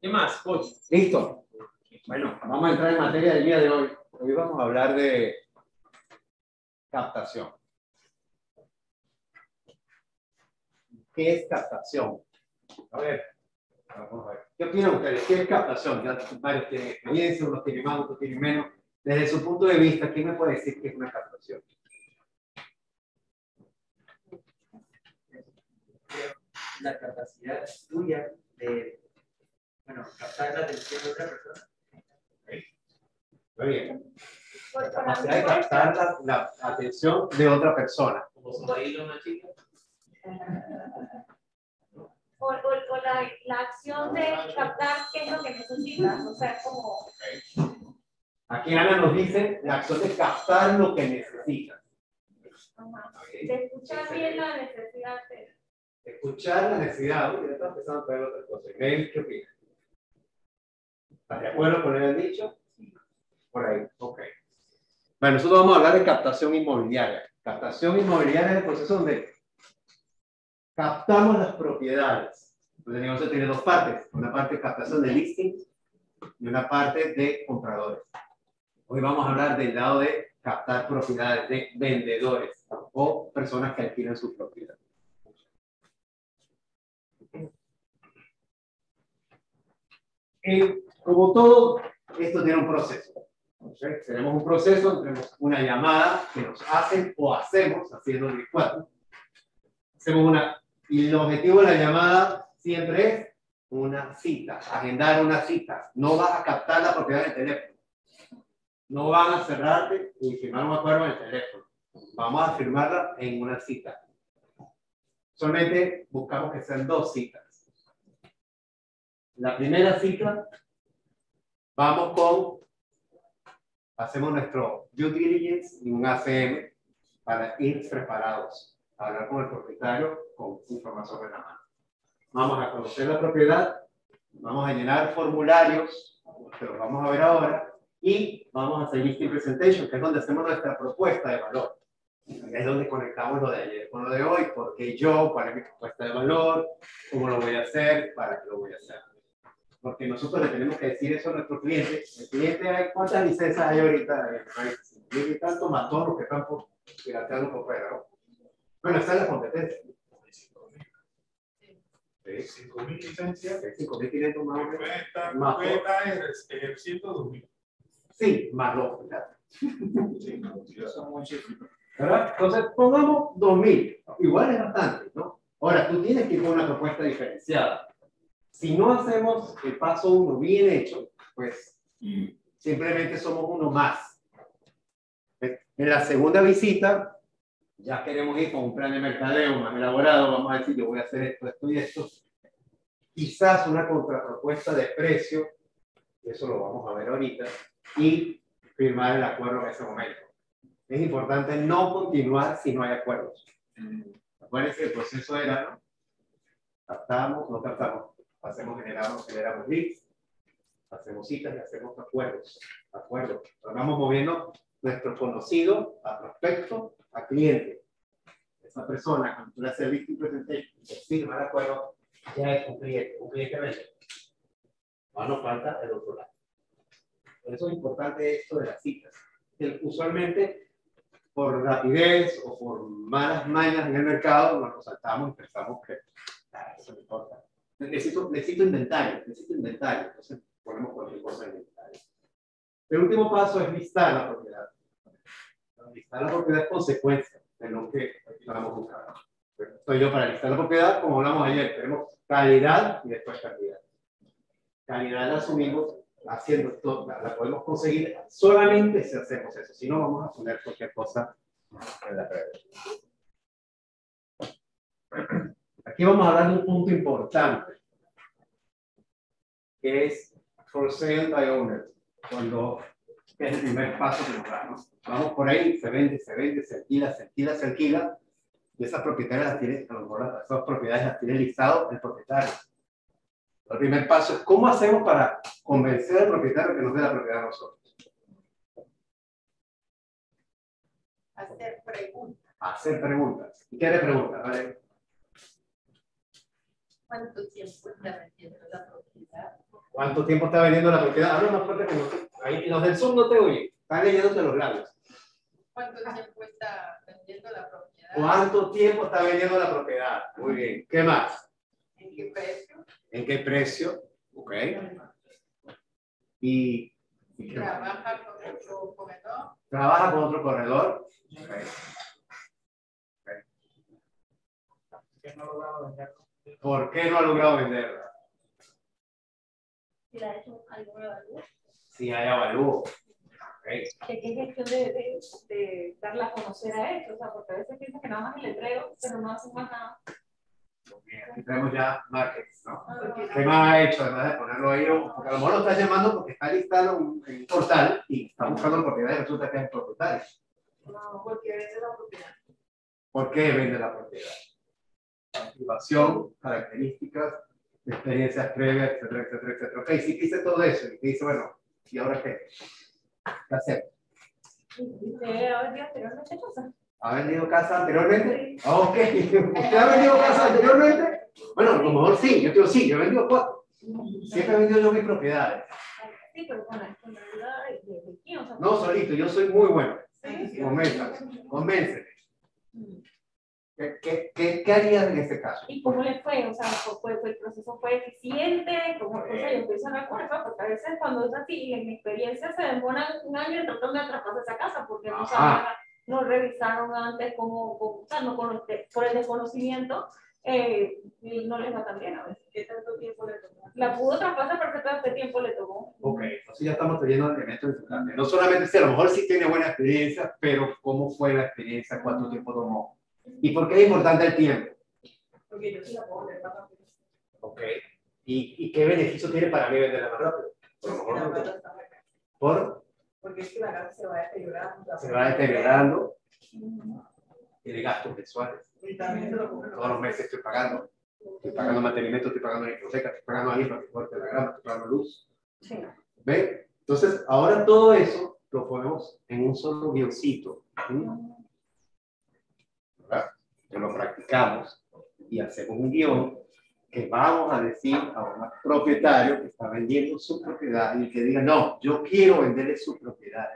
¿Qué más, coach? Listo. Bueno, vamos a entrar en materia del día de hoy. Hoy vamos a hablar de captación. ¿Qué es captación? A ver, vamos a ver. ¿Qué opinan ustedes? ¿Qué es captación? Ya varios tienen experiencia, unos tienen más, otros tienen menos. Desde su punto de vista, ¿quién me puede decir qué es una captación? La capacidad tuya de, bueno, captar la atención de otra persona. Muy bien. La capacidad de captar la atención de otra persona. Como sonreírle a una chica. O la acción de captar qué es lo que necesitas, o sea, como... Aquí Ana nos dice la acción de captar lo que necesitas. De escuchar bien la necesidad de... Escuchar la necesidad. Uy, ya está empezando a traer otras cosas. ¿Qué opinas? ¿Estás de acuerdo con el dicho? Por ahí, ok. Bueno, nosotros vamos a hablar de captación inmobiliaria. Captación inmobiliaria es el proceso donde captamos las propiedades. Entonces, el negocio tiene dos partes. Una parte de captación de listings y una parte de compradores. Hoy vamos a hablar del lado de captar propiedades de vendedores o personas que alquilan su propiedad. Como todo, esto tiene un proceso. ¿Okay? Tenemos un proceso, tenemos una llamada que nos hacen o hacemos, haciendo el cuadro. Hacemos una, y el objetivo de la llamada siempre es una cita, agendar una cita. No vas a captar la propiedad del teléfono. No van a cerrarte y firmar un acuerdo en el teléfono. Vamos a firmarla en una cita. Solamente buscamos que sean dos citas. La primera cita, hacemos nuestro due diligence y un ACM para ir preparados a hablar con el propietario con información en la mano. Vamos a conocer la propiedad, vamos a llenar formularios, que los vamos a ver ahora, y vamos a hacer listing presentation, que es donde hacemos nuestra propuesta de valor. Es donde conectamos lo de ayer con lo de hoy, porque yo, cuál es mi propuesta de valor, cómo lo voy a hacer, para qué lo voy a hacer. Porque nosotros le tenemos que decir eso a nuestro cliente. El cliente, ¿cuántas licencias hay ahorita? Y tanto mató los que están pirateando por fuera, ¿no? Bueno, está en la competencia. 5.000 licencias. 5.500 más o menos. Cuesta ejerciendo 2.000. Sí, más dos. Sí, son muchísimos. ¿Verdad? Entonces, pongamos 2.000. Igual es bastante, ¿no? Ahora, tú tienes que ir con una propuesta diferenciada. Si no hacemos el paso 1 bien hecho, pues simplemente somos uno más. En la segunda visita, ya queremos ir con un plan de mercadeo más elaborado, vamos a decir, yo voy a hacer esto, esto y esto. Quizás una contrapropuesta de precio, eso lo vamos a ver ahorita, y firmar el acuerdo en ese momento. Es importante no continuar si no hay acuerdos. Acuérdense que el proceso era, ¿no? Captamos, no captamos. Generamos leads, hacemos citas y hacemos acuerdos. Vamos moviendo nuestro conocido a prospecto a cliente. Esa persona, cuando tú le haces el listing presentation y firma el acuerdo, ya es un cliente vende. No nos falta el otro lado. Por eso es importante esto de las citas. Usualmente, por rapidez o por malas mañas en el mercado, nos saltamos y pensamos que eso no importa. Necesito inventario, entonces ponemos cualquier cosa en inventario. El último paso es listar la propiedad. Listar la propiedad es consecuencia de lo que estamos buscando. Estoy yo para listar la propiedad, como hablamos ayer, tenemos calidad y después cantidad. Calidad la asumimos haciendo todo, la podemos conseguir solamente si hacemos eso, si no vamos a poner cualquier cosa en la red. Aquí vamos a hablar de un punto importante, que es for sale by owner, que es el primer paso que nos damos. Vamos por ahí, se vende, se alquila, y esas propiedades las tiene, a lo mejor esas propiedades las tiene listado el propietario. El primer paso es cómo hacemos para convencer al propietario que nos dé la propiedad a nosotros. Hacer preguntas. Hacer preguntas. ¿Y qué le preguntas? ¿Vale? ¿Cuánto tiempo está vendiendo la propiedad? ¿Cuánto tiempo está vendiendo la propiedad? Habla más fuerte que nosotros. Ahí, los del Zoom no te oyen. Están leyéndote los labios. ¿Cuánto tiempo está vendiendo la propiedad? ¿Cuánto tiempo está vendiendo la propiedad? Muy bien. ¿Qué más? ¿En qué precio? ¿En qué precio? Ok. ¿Y qué más? ¿Trabaja con otro comedor? ¿Trabaja con otro corredor? Ok. Que no lograba venderlo. ¿Por qué no ha logrado venderla? Si le ha hecho algo de valor. Si hay avalúo. Ok. ¿Qué gestión de darla a conocer a esto? O sea, porque a veces piensan que nada más el letrero, pero no hacen más nada. Muy bien. Aquí tenemos ya marketing, ¿no? Ah, ¿Qué más ha hecho además de ponerlo ahí? Porque a lo mejor lo está llamando porque está listado en un portal y está buscando propiedades y resulta que es propietario. no, porque vende la propiedad. ¿Por qué vende la propiedad? Motivación, características, experiencias previas, etcétera, etcétera, etcétera. Ok, si dice todo eso y dice, bueno, ¿y ahora qué? ¿Qué hacemos? ¿Usted ha vendido anteriormente cosas? ¿Ha vendido casa anteriormente? Ok. ¿Usted ha vendido casa anteriormente? Bueno, a lo mejor sí. Yo digo sí, yo he vendido 4. Siempre he vendido yo mis propiedades. Sí, pero con la ayuda de quién, o sea, No, solito, yo soy muy bueno. sí. Convénceme. ¿Qué harías en este caso? ¿Y cómo le fue? O sea, el proceso fue eficiente, como, o sea, yo empiezo a hablar con eso, porque a veces cuando es así, en mi experiencia se demoran un año tratando de atraparse esa casa, porque no sabían, no revisaron antes o sea, no por el desconocimiento, y no les va tan bien a veces. ¿Qué tanto tiempo le tomó? La pudo traspasar, pero ¿qué tanto tiempo le tomó? Ok, entonces ya estamos trayendo elementos de su cambio. No solamente si a lo mejor sí tiene buena experiencia, pero ¿cómo fue la experiencia? ¿Cuánto tiempo tomó? ¿Y por qué es importante el tiempo? Porque yo sí la puedo ver más rápido. Ok. ¿Y qué beneficio tiene para mí venderla más rápido? Porque la casa está acá. Porque es que la casa se va deteriorando. se va deteriorando, tiene gastos mensuales. Y también se lo comen Todos los meses estoy pagando. Estoy pagando mantenimiento, estoy pagando la hipoteca, estoy pagando ahí para que corte la grama, estoy pagando luz. Sí. ¿Ven? Entonces, ahora todo eso lo ponemos en un solo guioncito. ¿Verdad? Que lo practicamos y hacemos un guión que vamos a decir a un propietario que está vendiendo su propiedad y que diga, no, yo quiero venderle su propiedad.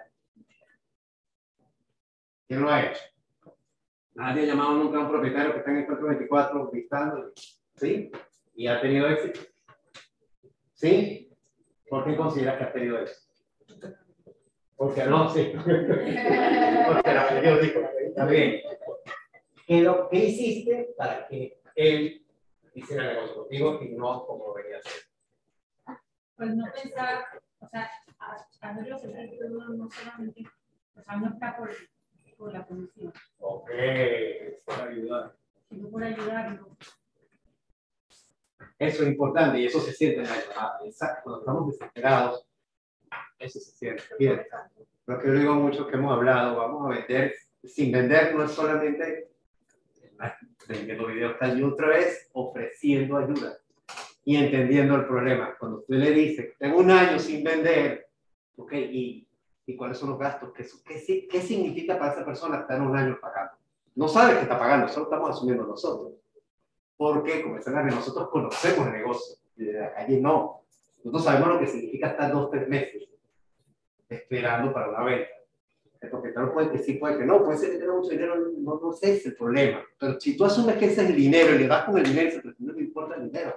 ¿Quién lo ha hecho? Nadie ha llamado nunca a un propietario que está en el 424 visitando, ¿sí? Y ha tenido éxito. ¿Sí? ¿Por qué consideras que ha tenido éxito? Porque no, sí. Porque la mayoría dijo, está bien. ¿Qué hiciste para que él hiciera el negocio contigo y no como venía a hacer? Pues no pensar, o sea, hacer lo que no solamente, o sea, no está por la comisión, Ok, por ayudar. sino por ayudarlo. Eso es importante y eso se siente en la llamada. Exacto, cuando estamos desesperados, eso se siente. Bien, lo que yo digo mucho que hemos hablado, vamos a vender, sin vender no es solamente vendiendo videos, tal y otro es ofreciendo ayuda y entendiendo el problema. Cuando usted le dice, tengo un año sin vender, ok, ¿y cuáles son los gastos? ¿Qué significa para esa persona estar un año pagando? No sabe que está pagando, solo estamos asumiendo nosotros. Porque, como dicen, nosotros conocemos el negocio, y de la calle no. Nosotros sabemos lo que significa estar 2 o 3 meses esperando para una venta. El propietario puede que sí, puede que no, puede ser que tenga mucho dinero, no sé, es el problema. Pero si tú asumes que ese es el dinero y le das con el dinero, no te importa el dinero.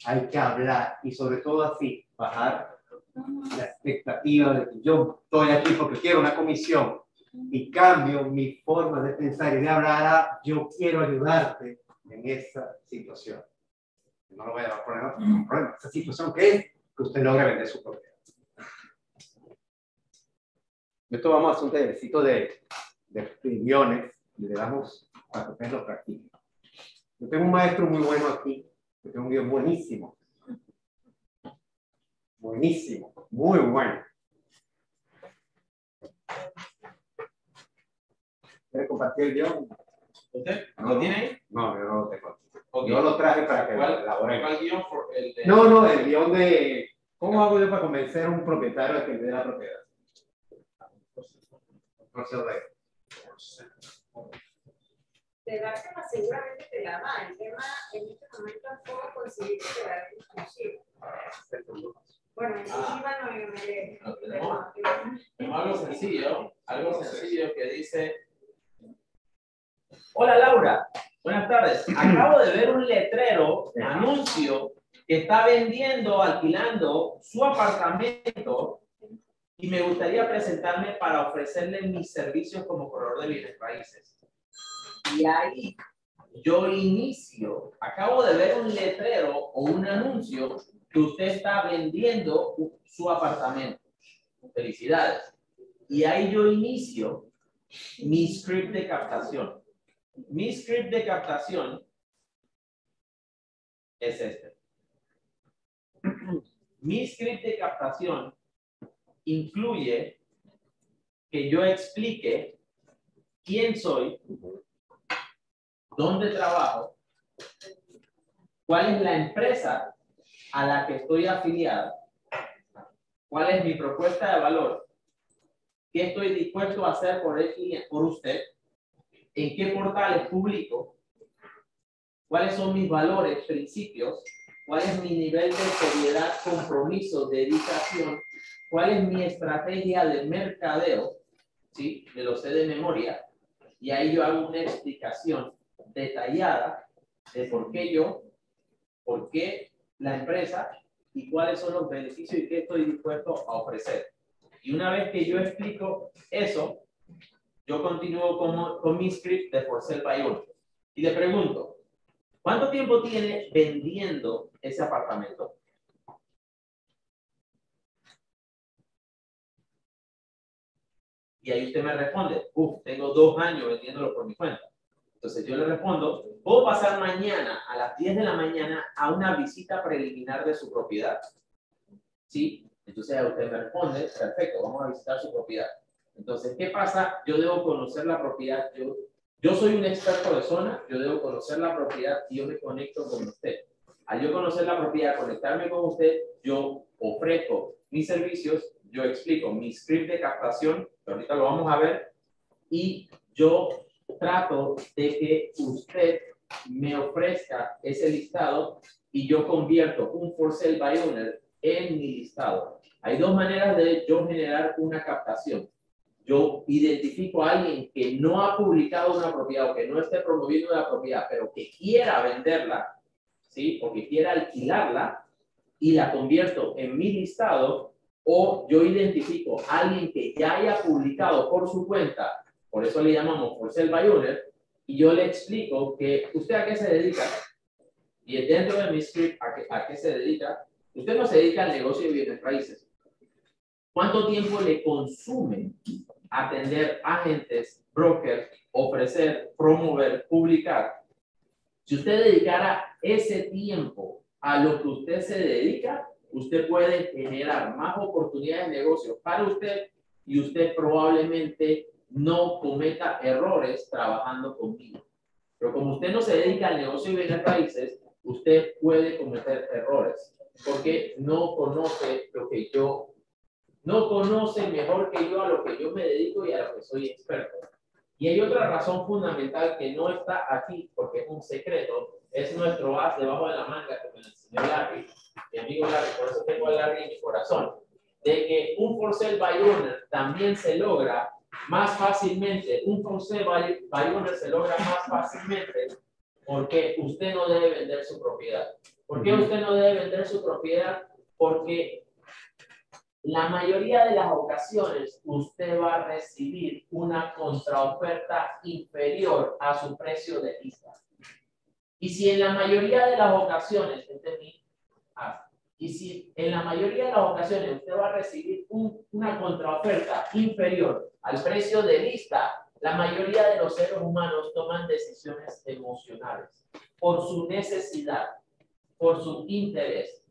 Hay que hablar y sobre todo así, bajar la expectativa de que yo estoy aquí porque quiero una comisión y cambio mi forma de pensar y de hablar a yo quiero ayudarte en esa situación. No lo voy a poner un problema. Esa situación que es que usted logre vender su propiedad. Esto vamos a hacer un tallercito de guiones y le damos para que ustedes lo practiquen. Yo tengo un maestro muy bueno aquí, yo tengo un guión buenísimo. Buenísimo, muy bueno. ¿Quiere compartir el guión? ¿Usted lo tiene ahí? No, yo no lo tengo. Okay. Yo lo traje para que lo ¿Cuál elaboremos. guión? El de... No, el guión de ¿cómo hago yo para convencer a un propietario de que me dé la propiedad? Procedo de dártela seguramente te la da. El tema en este momento es cómo conseguir que te la den inclusive. Bueno, inclusiva no me Tenemos algo sencillo que dice: hola Laura, buenas tardes. Acabo de ver un letrero, anuncio, que está vendiendo, alquilando su apartamento y me gustaría presentarme para ofrecerle mis servicios como corredor de bienes raíces. Y ahí yo inicio, acabo de ver un letrero o un anuncio que usted está vendiendo su apartamento. Felicidades. Y ahí yo inicio mi script de captación. Mi script de captación es este. Mi script de captación incluye que yo explique quién soy, dónde trabajo, cuál es la empresa a la que estoy afiliado, cuál es mi propuesta de valor, qué estoy dispuesto a hacer por el cliente, por usted, en qué portales publico, cuáles son mis valores, principios, cuál es mi nivel de seriedad, compromiso, dedicación, cuál es mi estrategia de mercadeo, ¿sí? Me lo sé de memoria, y ahí yo hago una explicación detallada de por qué yo, por qué la empresa y cuáles son los beneficios y qué estoy dispuesto a ofrecer. Y una vez que yo explico eso, yo continúo con mi script de For Sale by Owner. Y le pregunto, ¿cuánto tiempo tiene vendiendo ese apartamento? Y ahí usted me responde, tengo 2 años vendiéndolo por mi cuenta. Entonces yo le respondo, ¿puedo pasar mañana a las 10 de la mañana a una visita preliminar de su propiedad? ¿Sí? Entonces usted me responde, perfecto, vamos a visitar su propiedad. Entonces, ¿qué pasa? Yo debo conocer la propiedad. Yo soy un experto de zona, yo debo conocer la propiedad y yo me conecto con usted. Al yo conocer la propiedad, conectarme con usted, yo ofrezco mis servicios, yo explico mi script de captación, que ahorita lo vamos a ver, y yo trato de que usted me ofrezca ese listado y yo convierto un For Sale by Owner en mi listado. Hay 2 maneras de yo generar una captación. Yo identifico a alguien que no ha publicado una propiedad o que no esté promoviendo una propiedad, pero que quiera venderla, ¿sí? O que quiera alquilarla y la convierto en mi listado, o yo identifico a alguien que ya haya publicado por su cuenta, por eso le llamamos For Sale by Owner, y yo le explico que usted a qué se dedica, y dentro de mi script a qué se dedica. Usted no se dedica al negocio de bienes raíces. ¿Cuánto tiempo le consume atender agentes, brokers, ofrecer, promover, publicar? Si usted dedicara ese tiempo a lo que usted se dedica, usted puede generar más oportunidades de negocio para usted y usted probablemente no cometa errores trabajando conmigo. Pero como usted no se dedica al negocio de bienes raíces, usted puede cometer errores porque no conoce lo que yo, no conoce mejor que yo a lo que yo me dedico y a lo que soy experto. Y hay otra razón fundamental que no está aquí porque es un secreto, es nuestro as debajo de la manga que me enseñó Larry, mi amigo Larry, por eso tengo a Larry en mi corazón, de que un For Sale by Owner también se logra más fácilmente, un For Sale by Owner se logra más fácilmente porque usted no debe vender su propiedad. ¿Por qué usted no debe vender su propiedad? Porque la mayoría de las ocasiones usted va a recibir una contraoferta inferior a su precio de lista. Y si en la mayoría de las ocasiones, y si en la mayoría de las ocasiones usted va a recibir una contraoferta inferior al precio de lista, la mayoría de los seres humanos toman decisiones emocionales por su necesidad, por su interés,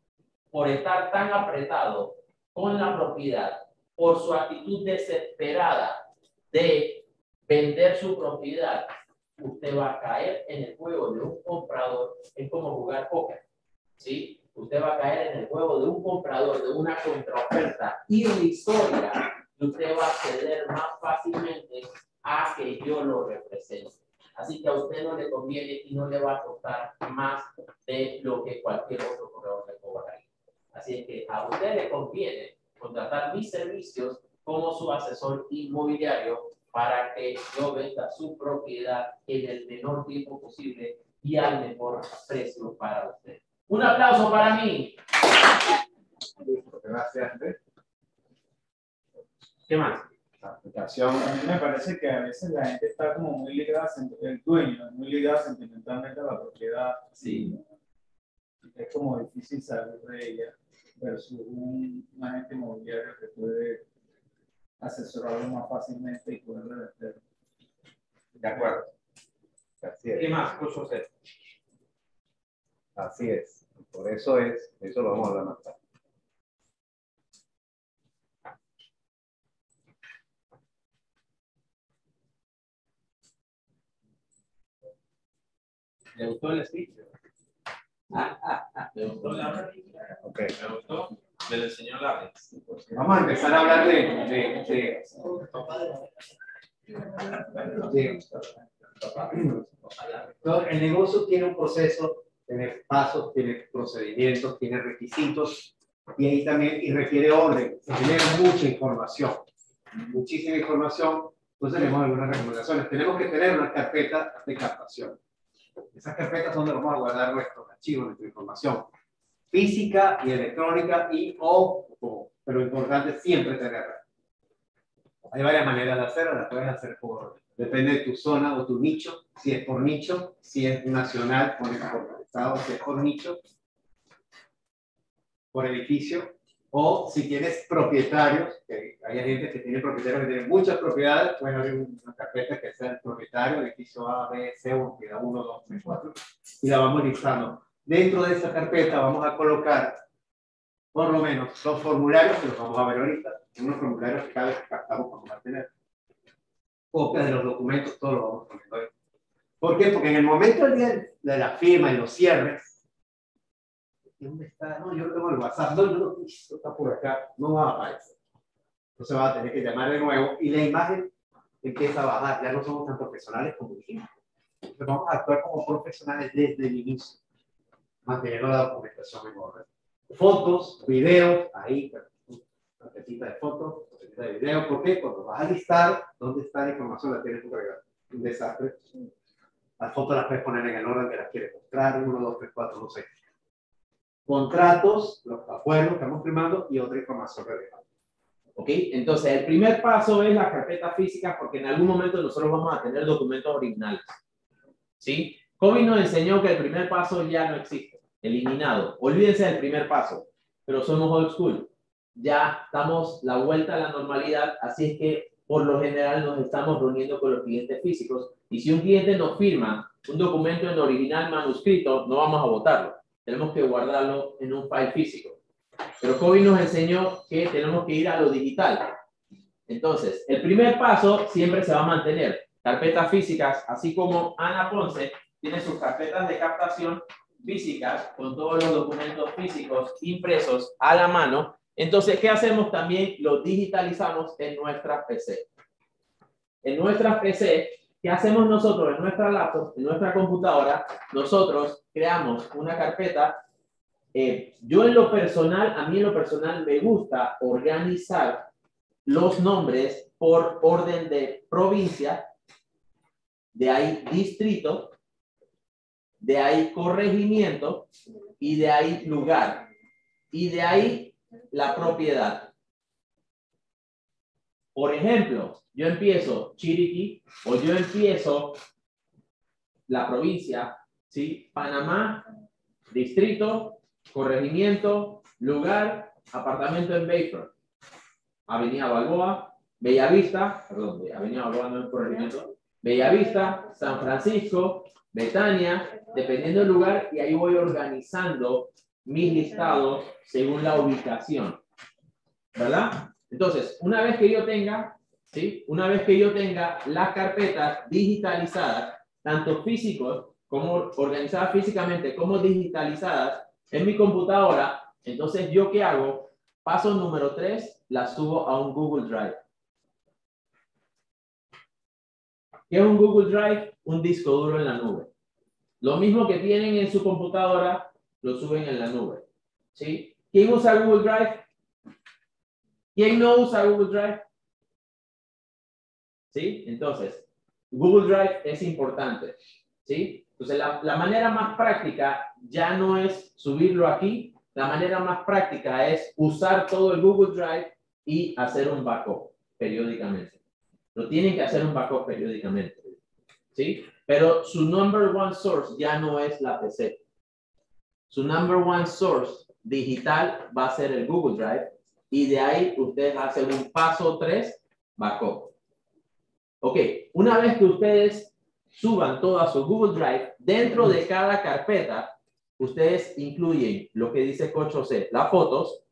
por estar tan apretado con la propiedad, por su actitud desesperada de vender su propiedad. Usted va a caer en el juego de un comprador. Es como jugar póker, ¿sí? Usted va a caer en el juego de un comprador, de una contraoferta irrisoria, y usted va a ceder más fácilmente a que yo lo represente. Así que a usted no le conviene y no le va a costar más de lo que cualquier otro corredor le cobraría. Así es que a usted le conviene contratar mis servicios como su asesor inmobiliario para que yo venda su propiedad en el menor tiempo posible y al mejor precio para usted. Un aplauso para mí. Gracias. ¿Qué más? La aplicación. A mí me parece que a veces la gente está como muy ligada, el dueño, muy ligada sentimentalmente a la propiedad. Sí. Es como difícil salir de ella versus un agente inmobiliario que puede asesorarlo más fácilmente y poder revender. De acuerdo. Así ¿Qué es. más, Coach José? Así es. Por eso es, eso lo vamos a hablar más tarde. ¿Le gustó el speech? ¿Le gustó la Ok. ¿Me gustó? Me lo enseñó Larry. Vamos a empezar a hablar el negocio tiene un proceso, tiene pasos, tiene procedimientos, tiene requisitos y ahí también y requiere orden. Se genera mucha información, muchísima información. Entonces tenemos algunas recomendaciones. Tenemos que tener una carpeta de captación. Esas carpetas son donde vamos a guardar nuestros archivos, nuestra información física y electrónica pero importante siempre tenerla. Hay varias maneras de hacerlo, las puedes hacer depende de tu zona o tu nicho, si es por nicho, si es nacional, por estado, si es por nicho, por edificio, o si tienes propietarios, que hay gente que tiene propietarios que tienen muchas propiedades, puedes abrir una carpeta que sea el propietario, edificio A, B, C, 1, 2, 3, 4, y la vamos listando. Dentro de esa carpeta vamos a colocar por lo menos los formularios, que los vamos a ver ahorita, unos formularios que cada vez que captamos vamos a tener. Copias de los documentos, todo lo vamos poniendo ahí. ¿Por qué? Porque en el momento del día de la firma y los cierres, ¿dónde está? No, yo lo tengo en el WhatsApp, no, esto está por acá, no va a aparecer. Entonces va a tener que llamar de nuevo y la imagen empieza a bajar, ya no somos tan profesionales como dijimos. Entonces vamos a actuar como profesionales desde el inicio, manteniendo la documentación en orden. Fotos, videos, ahí, tarjetita de fotos, tarjetita de video. ¿Por qué? Cuando vas a listar dónde está la información, la tienes que cargar. Un desastre. Las fotos las puedes poner en el orden que las quieres mostrar, 1, 2, 3, 4, no sé. Contratos, los acuerdos que estamos firmando y otra información relevante. ¿Ok? Entonces, el primer paso es la carpeta física, porque en algún momento nosotros vamos a tener documentos originales. ¿Sí? Kobe nos enseñó que el primer paso ya no existe. Eliminado. Olvídense del primer paso, pero somos old school. Ya estamos la vuelta a la normalidad, así es que por lo general nos estamos reuniendo con los clientes físicos y si un cliente nos firma un documento en original manuscrito, no vamos a votarlo. Tenemos que guardarlo en un file físico. Pero Kobe nos enseñó que tenemos que ir a lo digital. Entonces, el primer paso siempre se va a mantener. Carpetas físicas, así como Ana Ponce tiene sus carpetas de captación físicas con todos los documentos físicos impresos a la mano. Entonces, ¿qué hacemos? También lo digitalizamos en nuestra PC. En nuestra PC, ¿qué hacemos nosotros? En nuestra laptop, en nuestra computadora, nosotros creamos una carpeta. Yo en lo personal, a mí en lo personal me gusta organizar los nombres por orden de provincia, de ahí distrito, de ahí corregimiento y de ahí lugar y de ahí la propiedad. Por ejemplo, yo empiezo Chiriquí o yo empiezo la provincia, ¿sí? Panamá, distrito, corregimiento, lugar, apartamento en Bayfront, Avenida Balboa, Bellavista, perdón, Avenida Balboa no es corregimiento, Bellavista, San Francisco, Betania, dependiendo del lugar, y ahí voy organizando mis listados según la ubicación, ¿verdad? Entonces, una vez que yo tenga, ¿sí? Una vez que yo tenga las carpetas digitalizadas, tanto físicos como organizadas físicamente como digitalizadas en mi computadora, entonces, ¿yo qué hago? Paso número 3, las subo a un Google Drive. ¿Qué es un Google Drive? Un disco duro en la nube. Lo mismo que tienen en su computadora, lo suben en la nube. ¿Sí? ¿Quién usa Google Drive? ¿Quién no usa Google Drive? ¿Sí? Entonces, Google Drive es importante. ¿Sí? Entonces, la manera más práctica ya no es subirlo aquí. La manera más práctica es usar todo el Google Drive y hacer un backup periódicamente. Lo tienen que hacer un backup periódicamente. ¿Sí? Pero su number one source ya no es la PC. Su number one source digital va a ser el Google Drive y de ahí ustedes hacen un paso 3 backup. Ok, una vez que ustedes suban todo a su Google Drive, dentro de cada carpeta, ustedes incluyen lo que dice Coach José, las fotos,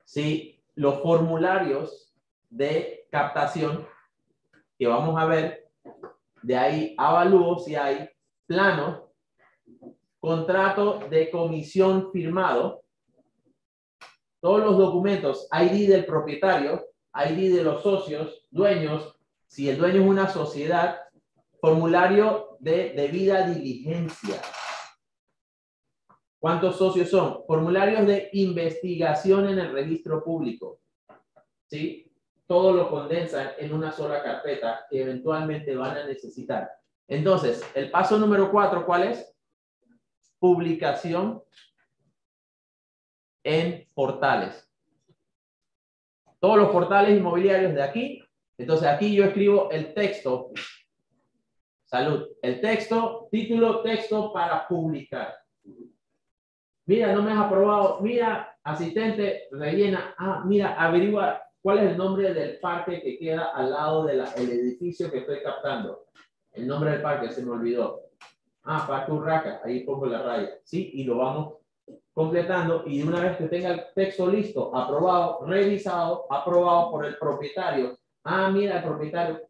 ¿sí? Los formularios de captación que vamos a ver, de ahí avalúo si hay plano, contrato de comisión firmado, todos los documentos, ID del propietario, ID de los socios, dueños, si el dueño es una sociedad, formulario de debida diligencia. ¿Cuántos socios son? Formularios de investigación en el registro público. ¿Sí? Todo lo condensan en una sola carpeta que eventualmente van a necesitar. Entonces, el paso número 4, ¿cuál es? Publicación en portales. Todos los portales inmobiliarios de aquí. Entonces, aquí yo escribo el texto. Salud. El texto, título, texto para publicar. Mira, no me has aprobado. Mira, asistente, rellena. Ah, mira, averigua cuál es el nombre del parque que queda al lado del edificio que estoy captando. El nombre del parque se me olvidó. Ah, Parque Urraca. Ahí pongo la raya. Sí, y lo vamos completando. Y una vez que tenga el texto listo, aprobado, revisado, aprobado por el propietario. Ah, mira, el propietario,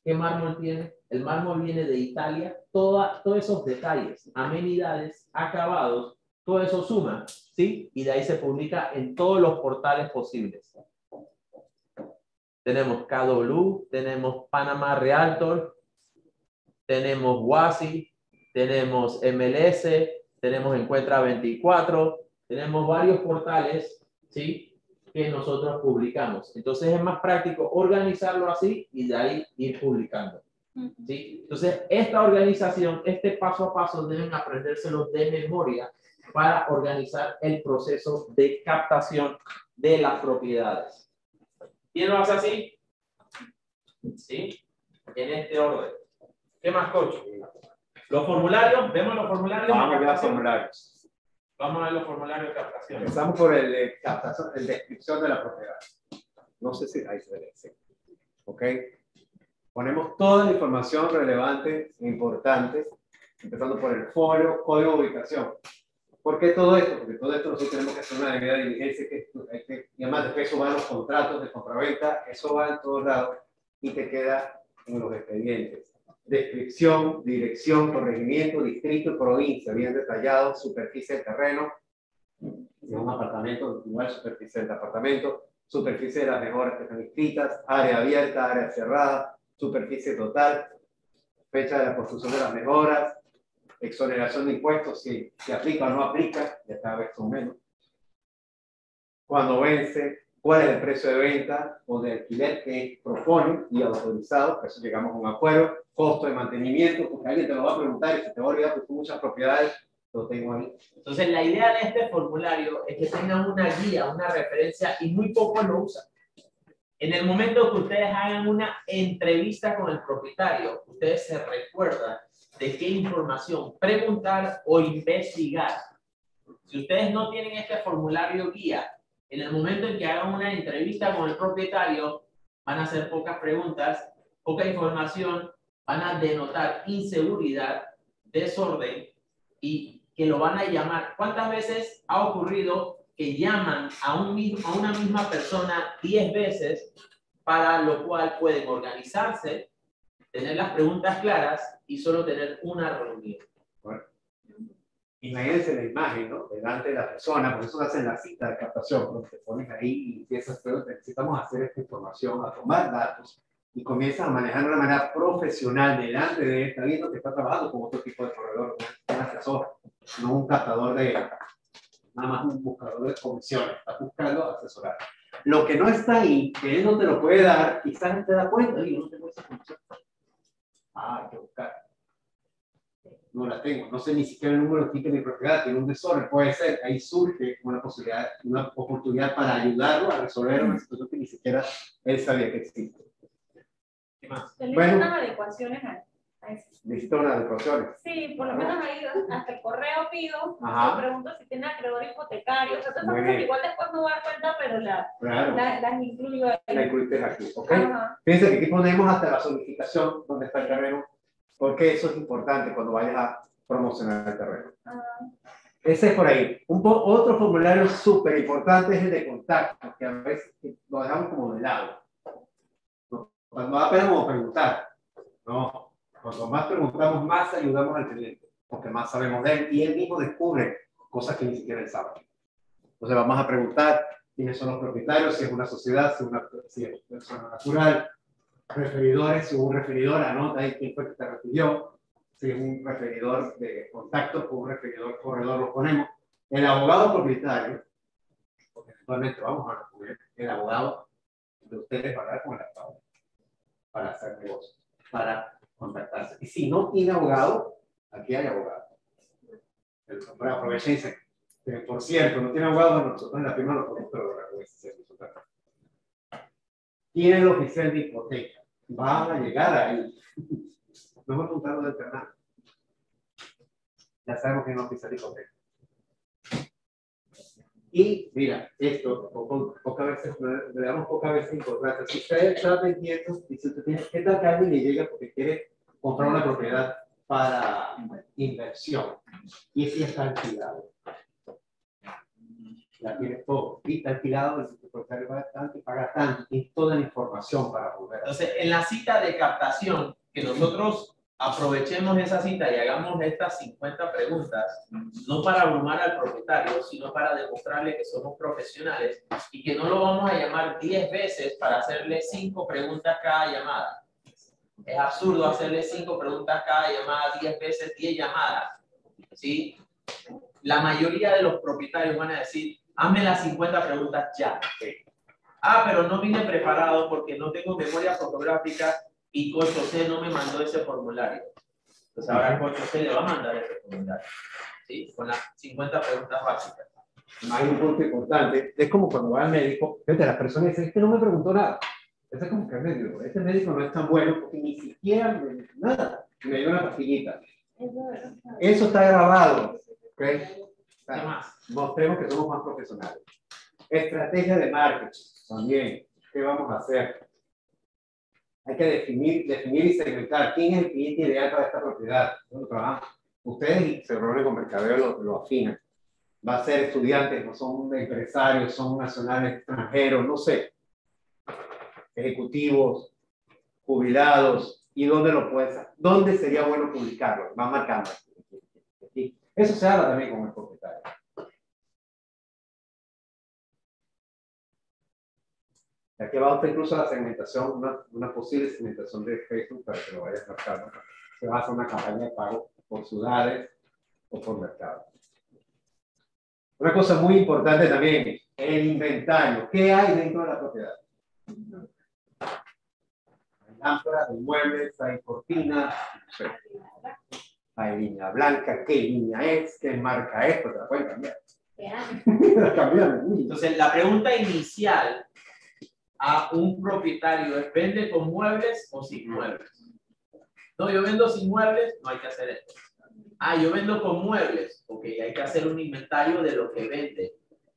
¿qué mármol tiene? El mármol viene de Italia. Todos esos detalles, amenidades, acabados, todo eso suma, ¿sí? Y de ahí se publica en todos los portales posibles. Tenemos KW, tenemos Panama Realtor, tenemos WASI, tenemos MLS, tenemos Encuentra 24, tenemos varios portales, ¿sí? Que nosotros publicamos. Entonces es más práctico organizarlo así y de ahí ir publicando. ¿Sí? Entonces, esta organización, este paso a paso deben aprendérselo de memoria para organizar el proceso de captación de las propiedades. ¿Quién lo hace así? ¿Sí? En este orden. ¿Qué más, coach? Los formularios, ¿vemos los formularios? Vamos a ver los formularios. Vamos a ver los formularios de captación. Empezamos por el de captación, el de descripción de la propiedad. No sé si ahí se ve. Sí. ¿Ok? Ponemos toda la información relevante e importante, empezando por el folio, código de ubicación. ¿Por qué todo esto? Porque todo esto nosotros tenemos que hacer una debida diligencia, y además después eso va en los contratos de compraventa, eso va en todos lados y te queda en los expedientes. Descripción, dirección, corregimiento, distrito y provincia, bien detallado, superficie del terreno, de un apartamento, igual superficie del apartamento, superficie de las mejoras que están inscritas, área abierta, área cerrada, superficie total, fecha de la construcción de las mejoras, exoneración de impuestos, si aplica o no aplica, ya cada vez son menos. Cuando vence, cuál es el precio de venta o de alquiler que propone y autorizado, por eso llegamos a un acuerdo, costo de mantenimiento, porque alguien te lo va a preguntar y se te va a olvidar porque muchas propiedades lo tengo ahí. Entonces, la idea de este formulario es que tengan una guía, una referencia y muy poco lo usan. En el momento que ustedes hagan una entrevista con el propietario, ustedes se recuerdan de qué información preguntar o investigar. Si ustedes no tienen este formulario guía, en el momento en que hagan una entrevista con el propietario, van a hacer pocas preguntas, poca información, van a denotar inseguridad, desorden y que lo van a llamar. ¿Cuántas veces ha ocurrido que llaman a una misma persona 10 veces, para lo cual pueden organizarse, tener las preguntas claras y solo tener una reunión? Bueno, imagínense la imagen, ¿no? Delante de la persona, por eso hacen la cita de captación, ¿no? Te pones ahí y empiezas, pero necesitamos hacer esta información, a tomar datos, y comienzas a manejar de una manera profesional delante de él, está viendo que está trabajando con otro tipo de corredor, un asesor, no un captador de, nada más un buscador de comisiones, está buscando asesorar. Lo que no está ahí, que él no te lo puede dar, quizás él te da cuenta y no tengo esa comisión. Ah, hay que buscar. No la tengo, no sé ni siquiera el número de ticket de mi propiedad, tiene un desorden, puede ser, ahí surge una posibilidad, una oportunidad para ayudarlo a resolver una situación que ni siquiera él sabía que existe. ¿Qué más? Él Bueno. unas adecuaciones a eso. Necesita unas adecuaciones. Sí, por lo menos ahí hasta el correo pido, Ajá. le pregunto si tiene acreedor hipotecario, o sea, todas esas Muy cosas que bien. igual después me voy a dar cuenta, pero Claro. las incluyo ahí. La incluiste aquí, ¿ok? Ajá. Fíjense que aquí ponemos hasta la zonificación donde está el terreno, porque eso es importante cuando vayas a promocionar el terreno. Ajá. Ese es por ahí. Otro formulario súper importante es el de contacto, que a veces lo dejamos como de lado. Cuando da pena como preguntar. No. Cuanto más preguntamos, más ayudamos al cliente, porque más sabemos de él y él mismo descubre cosas que ni siquiera él sabe. Entonces vamos a preguntar quiénes son los propietarios, si es una sociedad, si es persona natural, referidores, si hubo un referidor, anota ahí quién fue que te refirió, si es un referidor de contacto o un referidor corredor, lo ponemos. El abogado propietario, porque eventualmente vamos a recurrir, el abogado de ustedes va a hablar con el abogado para hacer negocios, para contactarse. Y si no tiene abogado, aquí hay abogado. Bueno, aprovechen y dicen, por cierto, no tiene abogado, bueno, nosotros en la firma lo podemos lograr. Tiene el oficial de hipoteca. Van a llegar ahí. No hemos preguntado del canal. Ya sabemos que es un oficial de hipoteca. Y mira, esto, pocas veces, le damos pocas veces importancia. Si usted está vendiendo, y si usted tiene, ¿qué tal que alguien le llega porque quiere comprar una propiedad para inversión? Y ese ya está alquilado. La tiene todo. Y está alquilado, el propietario va a tanto y paga tanto. Y toda la información para volver. Entonces, en la cita de captación, que nosotros aprovechemos esa cita y hagamos estas 50 preguntas, no para abrumar al propietario, sino para demostrarle que somos profesionales y que no lo vamos a llamar 10 veces para hacerle 5 preguntas cada llamada. Es absurdo hacerle 5 preguntas cada llamada, 10 veces, 10 llamadas. ¿Sí? La mayoría de los propietarios van a decir, hazme las 50 preguntas ya. Ah, pero no vine preparado porque no tengo memoria fotográfica y Cocho C no me mandó ese formulario. Entonces ahora Cocho C le va a mandar ese formulario. ¿Sí? Con las 50 preguntas básicas. Hay un punto importante. Es como cuando va al médico, fíjate, las personas dicen, es que no me preguntó nada. Ese es como que médico. Este médico no es tan bueno porque ni siquiera me dijo nada. Me dio una pastillita. Eso está grabado. ¿Okay? ¿Qué más? Mostremos que somos más profesionales. Estrategia de marketing. También, ¿qué vamos a hacer? Hay que definir y segmentar quién es el cliente ideal para esta propiedad. Ustedes y se reúnen con mercadeo, lo afinan. Va a ser estudiantes, no son empresarios, son nacionales, extranjeros, no sé. Ejecutivos, jubilados, y dónde lo puedes hacer. ¿Dónde sería bueno publicarlo? Va marcando. Eso se habla también con el propietario. Aquí abajo está incluso la segmentación, una posible segmentación de Facebook para que lo vayas marcando. Se va a hacer una campaña de pago por ciudades o por mercado. Una cosa muy importante también, el inventario. ¿Qué hay dentro de la propiedad? Hay lámparas, hay muebles, hay cortinas, hay línea blanca, qué línea es, qué marca es, pues te la pueden cambiar. La cambian. Entonces, la pregunta inicial a un propietario es, ¿vende con muebles o sin muebles? No, yo vendo sin muebles, no hay que hacer esto. Ah, yo vendo con muebles, ok, hay que hacer un inventario de lo que vende.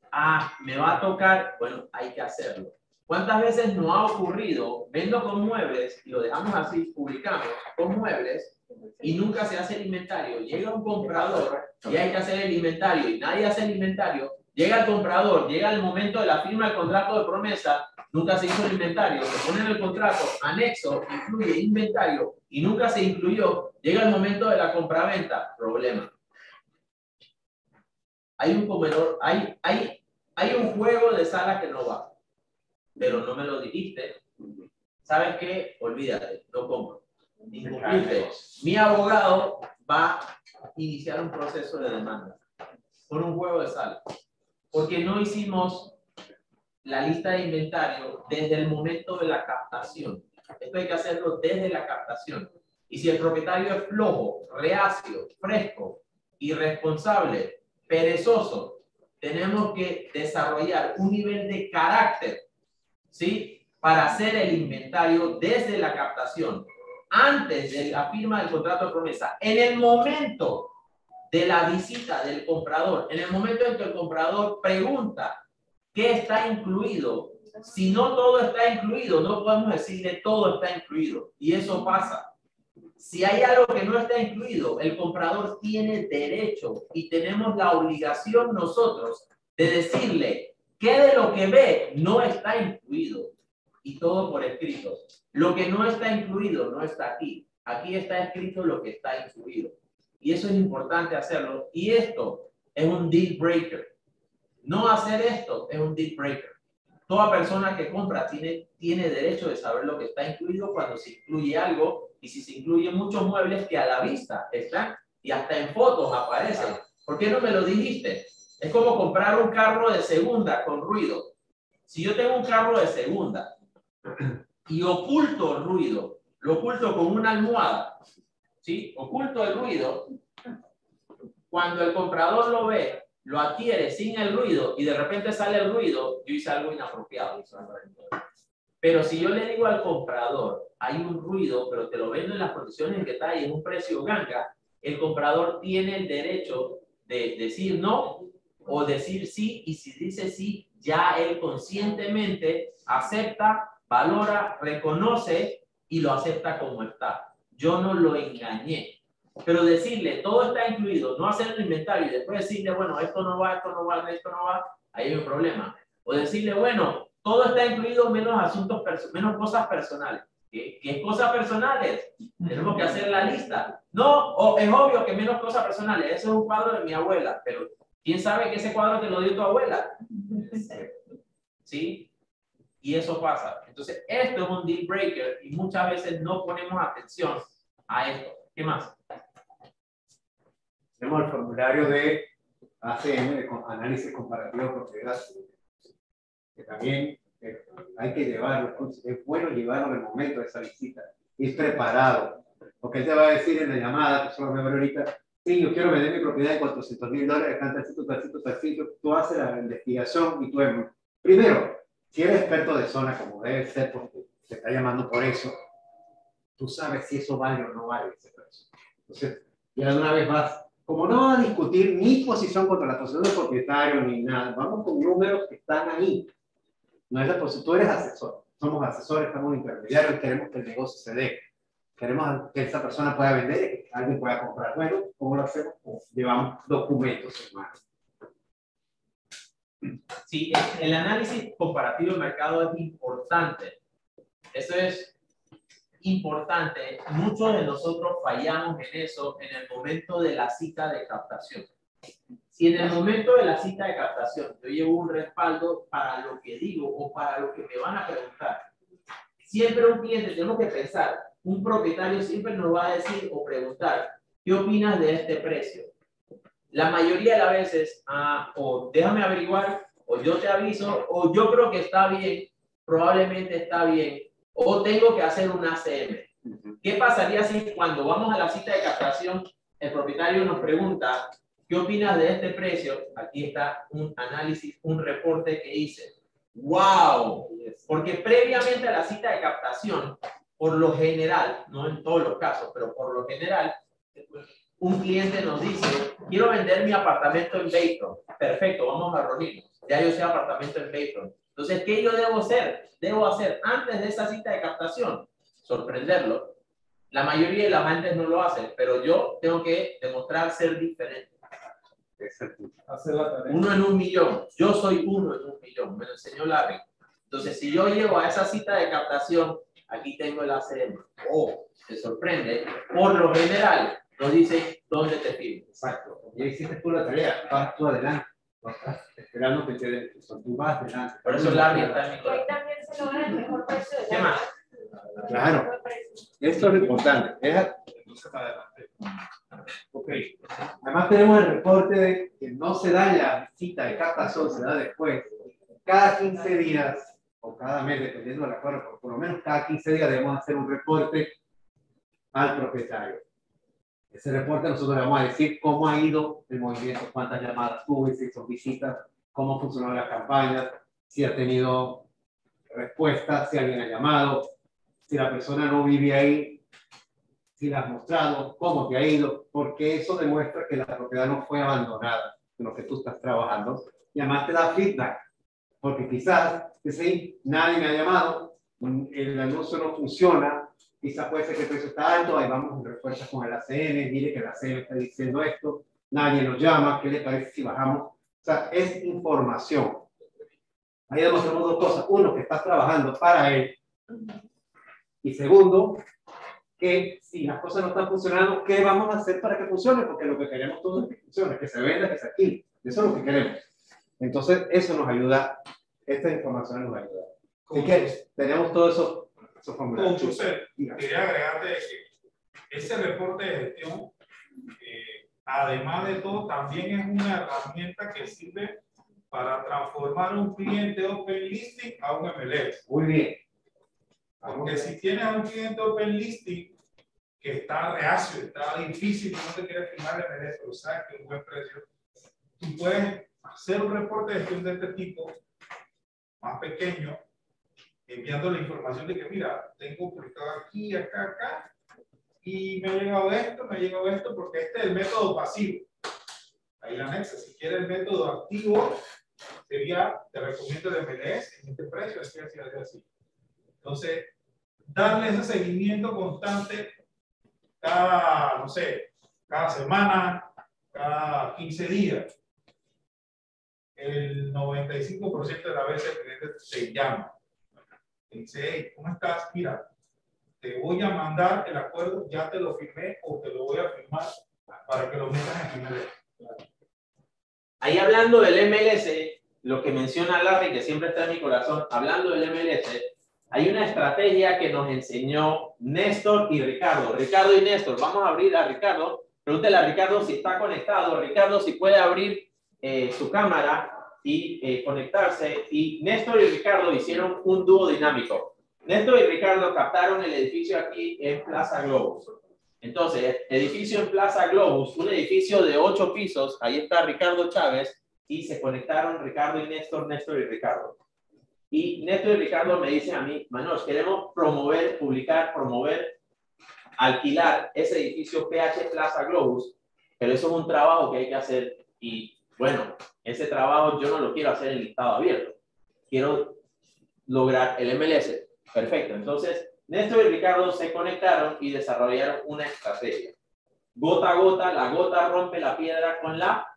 Ah, me va a tocar, bueno, hay que hacerlo. ¿Cuántas veces nos ha ocurrido, vendo con muebles, y lo dejamos así, publicamos con muebles, y nunca se hace el inventario? Llega un comprador y hay que hacer el inventario, y nadie hace el inventario. Llega el comprador, llega el momento de la firma del contrato de promesa, nunca se hizo el inventario, se pone en el contrato, anexo, incluye inventario, y nunca se incluyó. Llega el momento de la compraventa, problema. Hay un comedor, hay un juego de sala que no va, pero no me lo dijiste. ¿sabes qué? Olvídate, no compro. Incumpliste. Mi abogado va a iniciar un proceso de demanda por un juego de sal, porque no hicimos la lista de inventario desde el momento de la captación. Esto hay que hacerlo desde la captación. Y si el propietario es flojo, reacio, fresco, irresponsable, perezoso, tenemos que desarrollar un nivel de carácter, ¿sí? Para hacer el inventario desde la captación, antes de la firma del contrato de promesa, en el momento de la visita del comprador, en el momento en que el comprador pregunta qué está incluido. Si no todo está incluido, no podemos decirle todo está incluido. Y eso pasa. Si hay algo que no está incluido, el comprador tiene derecho y tenemos la obligación nosotros de decirle qué de lo que ve no está incluido. Y todo por escrito. Lo que no está incluido no está aquí. Aquí está escrito lo que está incluido. Y eso es importante hacerlo. Y esto es un deal breaker. No hacer esto es un deal breaker. Toda persona que compra tiene derecho de saber lo que está incluido cuando se incluye algo y si se incluyen muchos muebles que a la vista están y hasta en fotos aparecen. ¿Por qué no me lo dijiste? Es como comprar un carro de segunda con ruido. Si yo tengo un carro de segunda y oculto el ruido, lo oculto con una almohada, ¿sí? Oculto el ruido, cuando el comprador lo ve, lo adquiere sin el ruido y de repente sale el ruido, yo hice algo inapropiado. Pero si yo le digo al comprador, hay un ruido, pero te lo vendo en las condiciones en que está y en un precio ganga, el comprador tiene el derecho de decir no o decir sí, y si dice sí, ya él conscientemente acepta, valora, reconoce y lo acepta como está. Yo no lo engañé. Pero decirle, todo está incluido, no hacer el inventario y después decirle, bueno, esto no va, esto no va, esto no va, ahí hay un problema. O decirle, bueno, todo está incluido menos asuntos, menos cosas personales. ¿Qué cosas personales? Tenemos que hacer la lista. No, es obvio que menos cosas personales. Ese es un cuadro de mi abuela, pero ¿quién sabe que ese cuadro te lo dio tu abuela? ¿Sí? Y eso pasa. Entonces, esto es un deal breaker y muchas veces no ponemos atención a esto. ¿Qué más? Tenemos el formulario de ACM, de análisis comparativo de propiedad, que también hay que llevarlo, es bueno llevarlo en el momento de esa visita, ir preparado, porque él te va a decir en la llamada, que solo me voy ahorita, sí, yo quiero vender mi propiedad en $400,000, tal, tú haces la investigación y tú, primero, si eres experto de zona, como debe ser, porque te está llamando por eso, tú sabes si eso vale o no vale ese precio. Entonces, ya de una vez vas, como no vas a discutir ni posición contra la posición del propietario ni nada, vamos con números que están ahí. No es la posición, tú eres asesor, somos asesores, estamos intermediarios, queremos que el negocio se dé, queremos que esa persona pueda vender y que alguien pueda comprar. Bueno, ¿cómo lo hacemos? Pues llevamos documentos, hermano. Sí, el análisis comparativo del mercado es importante. Eso es importante. Muchos de nosotros fallamos en eso en el momento de la cita de captación. Si en el momento de la cita de captación yo llevo un respaldo para lo que digo o para lo que me van a preguntar, siempre un cliente, tenemos que pensar, un propietario siempre nos va a decir o preguntar, ¿qué opinas de este precio? La mayoría de las veces, o déjame averiguar, o yo te aviso, o yo creo que está bien, probablemente está bien, o tengo que hacer un ACM. ¿Qué pasaría si cuando vamos a la cita de captación, el propietario nos pregunta, ¿qué opinas de este precio? Aquí está un análisis, un reporte que hice. ¡Wow! Porque previamente a la cita de captación, por lo general, no en todos los casos, pero por lo general, un cliente nos dice, quiero vender mi apartamento en Bayfront. Perfecto, vamos a reunirnos. Ya yo sé apartamento en Bayfront. Entonces, ¿qué yo debo hacer? Debo hacer antes de esa cita de captación, sorprenderlo. La mayoría de las gentes no lo hacen, pero yo tengo que demostrar ser diferente. Hacer la tarea. 1 en 1.000.000. Yo soy 1 en 1.000.000. Me lo enseñó Larry. Entonces, si yo llego a esa cita de captación, aquí tengo el ACM. Oh, te sorprende. Por lo general, nos dice dónde te firmo. Exacto. Ya hiciste tú la tarea, vas tú adelante. No estás esperando que te den. Tú vas adelante. Por eso Larry está en mi Hoy corazón. también se logra el mejor precio de ¿Qué más? Claro. Esto es lo importante. Entonces, para adelante. Ok. Además tenemos el reporte de que no se da en la visita de captación, se da después. Cada 15 días o cada mes, dependiendo del acuerdo, por lo menos cada 15 días debemos hacer un reporte al propietario. Ese reporte nosotros le vamos a decir cómo ha ido el movimiento, cuántas llamadas tuvo, si hizo visitas, cómo funcionó la campaña, si ha tenido respuestas, si alguien ha llamado, si la persona no vive ahí, si la has mostrado, cómo te ha ido, porque eso demuestra que la propiedad no fue abandonada, sino que tú estás trabajando y además te da feedback, porque quizás, que sí, nadie me ha llamado, el anuncio no funciona, quizás puede ser que el precio está alto, ahí vamos en respuestas con el ACN, mire que el ACN está diciendo esto, nadie nos llama, ¿qué le parece si bajamos? O sea, es información. Ahí demostramos dos cosas. Uno, que estás trabajando para él. Y segundo, que si las cosas no están funcionando, ¿qué vamos a hacer para que funcione? Porque lo que queremos todos es que funcione, que se venda, que se alquile. Eso es lo que queremos. Entonces, eso nos ayuda, esta información nos ayuda. Así que tenemos todo eso. Con José, quería agregarte que ese reporte de gestión, además de todo, también es una herramienta que sirve para transformar un cliente Open Listing a un MLS. Muy bien. Porque si tienes a un cliente Open Listing que está reacio, está difícil, no te quiere firmar el MLS, pero sabes que es un buen precio, tú puedes hacer un reporte de gestión de este tipo, más pequeño, enviando la información de que, mira, tengo publicado aquí, acá, acá, y me ha llegado esto, porque este es el método pasivo. Ahí la anexa. Si quieres el método activo, sería, te recomiendo el MLS en este precio, así. Entonces, darle ese seguimiento constante cada, no sé, cada semana, cada 15 días. El 95% de las veces el cliente te llama. Te dice, hey, ¿cómo estás? Mira, te voy a mandar el acuerdo, ya te lo firmé o te lo voy a firmar para que lo metas en MLS. Ahí hablando del MLS, lo que menciona Larry, que siempre está en mi corazón, hablando del MLS, hay una estrategia que nos enseñó Néstor y Ricardo. Ricardo y Néstor, vamos a abrir a Ricardo. Pregúntale a Ricardo si está conectado. Ricardo, si puede abrir su cámara y conectarse. Y Néstor y Ricardo hicieron un dúo dinámico. Néstor y Ricardo captaron el edificio aquí en Plaza Globus. Entonces, edificio en Plaza Globus, un edificio de 8 pisos, ahí está Ricardo Chávez, y se conectaron Ricardo y Néstor, Néstor y Ricardo. Y Néstor y Ricardo me dicen a mí, Manos, queremos promover, publicar, promover, alquilar ese edificio PH Plaza Globus, pero eso es un trabajo que hay que hacer y bueno, ese trabajo yo no lo quiero hacer en listado abierto. Quiero lograr el MLS. Perfecto. Entonces, Néstor y Ricardo se conectaron y desarrollaron una estrategia. Gota a gota, la gota rompe la piedra con la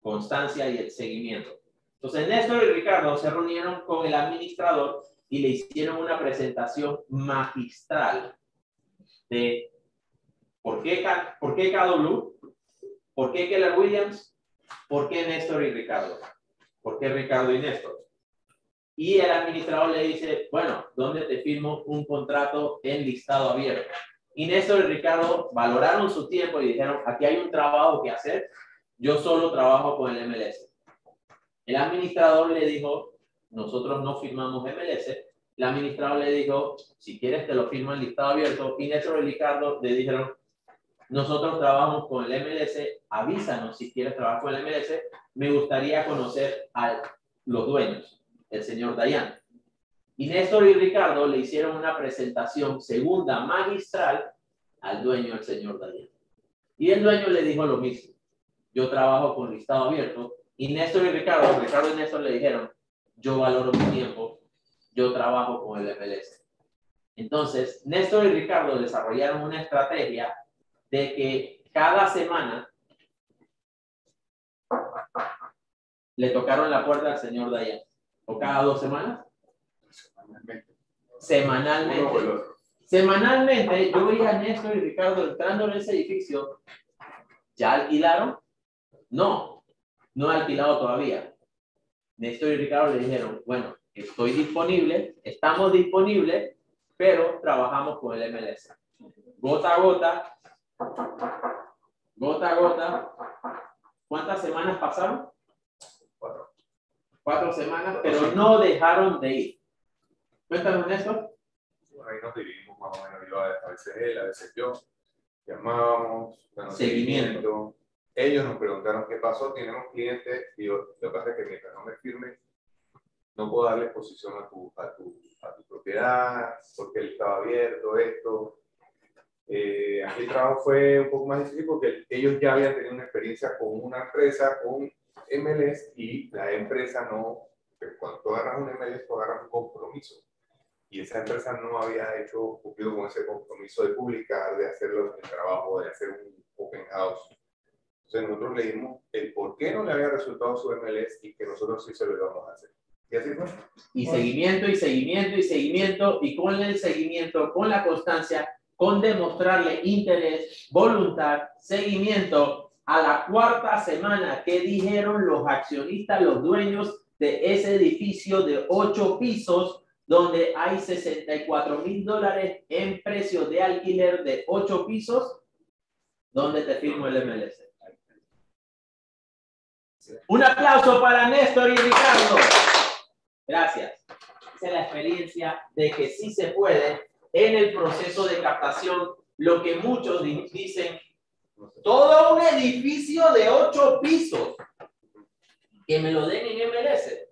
constancia y el seguimiento. Entonces, Néstor y Ricardo se reunieron con el administrador y le hicieron una presentación magistral de por qué KW, por qué Keller Williams, por qué Néstor y Ricardo, por qué Ricardo y Néstor. Y el administrador le dice, bueno, ¿dónde te firmo un contrato en listado abierto? Y Néstor y Ricardo valoraron su tiempo y dijeron, aquí hay un trabajo que hacer, yo solo trabajo con el MLS. El administrador le dijo, nosotros no firmamos MLS. El administrador le dijo, si quieres te lo firmo en listado abierto. Y Néstor y Ricardo le dijeron, nosotros trabajamos con el MLS, avísanos si quieres trabajar con el MLS. Me gustaría conocer a los dueños, el señor Dayan. Y Néstor y Ricardo le hicieron una presentación segunda magistral al dueño, el señor Dayan. Y el dueño le dijo lo mismo. Yo trabajo con listado abierto. Y Néstor y Ricardo y Néstor le dijeron, yo valoro mi tiempo, yo trabajo con el MLS. Entonces, Néstor y Ricardo desarrollaron una estrategia de que cada semana le tocaron la puerta al señor Dayan. ¿O cada 2 semanas? Semanalmente. Semanalmente, yo veía a Néstor y Ricardo entrando en ese edificio. ¿Ya alquilaron? No, no he alquilado todavía. Néstor y Ricardo le dijeron, bueno, estoy disponible, estamos disponibles, pero trabajamos con el MLS. Gota a gota, gota a gota. ¿Cuántas semanas pasaron? 4 semanas, pero no dejaron de ir. Cuéntanos, Néstor. Bueno, ahí nos dividimos más o menos, yo a veces él, a veces yo. Llamábamos, dando seguimiento. Ellos nos preguntaron qué pasó, tenemos clientes, y yo, lo que pasa es que mientras no me firme, no puedo darle exposición a tu propiedad, porque él estaba abierto, esto. Aquí el trabajo fue un poco más difícil porque ellos ya habían tenido una experiencia con una empresa, con MLS, y la empresa no, cuando tú agarras un MLS, tú agarras un compromiso. Y esa empresa no había cumplido con ese compromiso de publicar, de hacer el trabajo, de hacer un open house. Entonces nosotros le dimos el por qué no le había resultado su MLS y que nosotros sí se lo íbamos a hacer. ¿Y así fue? Y seguimiento, y seguimiento, y seguimiento, y con el seguimiento, con la constancia, con demostrarle interés, voluntad, seguimiento, a la 4ª semana, ¿qué dijeron los accionistas, los dueños de ese edificio de 8 pisos, donde hay $64,000 en precio de alquiler de 8 pisos? ¿Dónde te firmo el MLS? Un aplauso para Néstor y Ricardo. Gracias. Esa es la experiencia de que sí se puede en el proceso de captación. Lo que muchos dicen, todo un edificio de 8 pisos, que me lo den en MLS.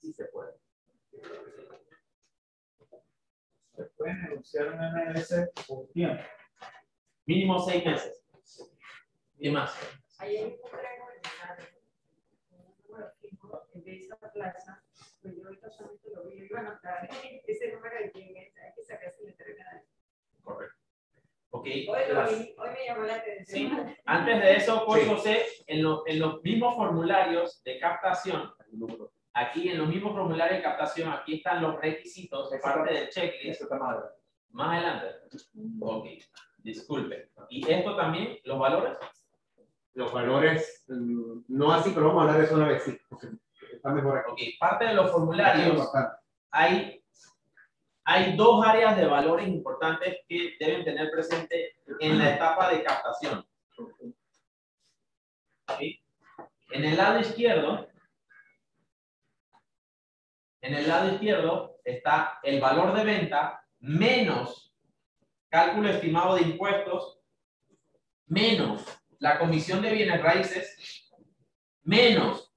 Sí se puede. Se puede negociar un MLS por tiempo. Mínimo 6 meses. ¿Qué más? Ahí hay un complejo de esa plaza, pues yo ahorita solamente lo vi, yo iba a anotar ese número de quién es, hay que sacar si le entrega. Correcto. Ok. Hoy me llamó la atención. Sí. Antes de eso, por José, en los mismos formularios de captación, aquí en los mismos formularios de captación, aquí están los requisitos de parte del checklist. Más adelante. Ok. Disculpe. ¿Y esto también, los valores? Los valores, no así, pero vamos a hablar de eso una vez, sí, porque está mejor aquí. Ok, parte de los formularios, hay 2 áreas de valores importantes que deben tener presente en la etapa de captación. ¿Okay? En el lado izquierdo está el valor de venta menos cálculo estimado de impuestos, menos la comisión de bienes raíces, menos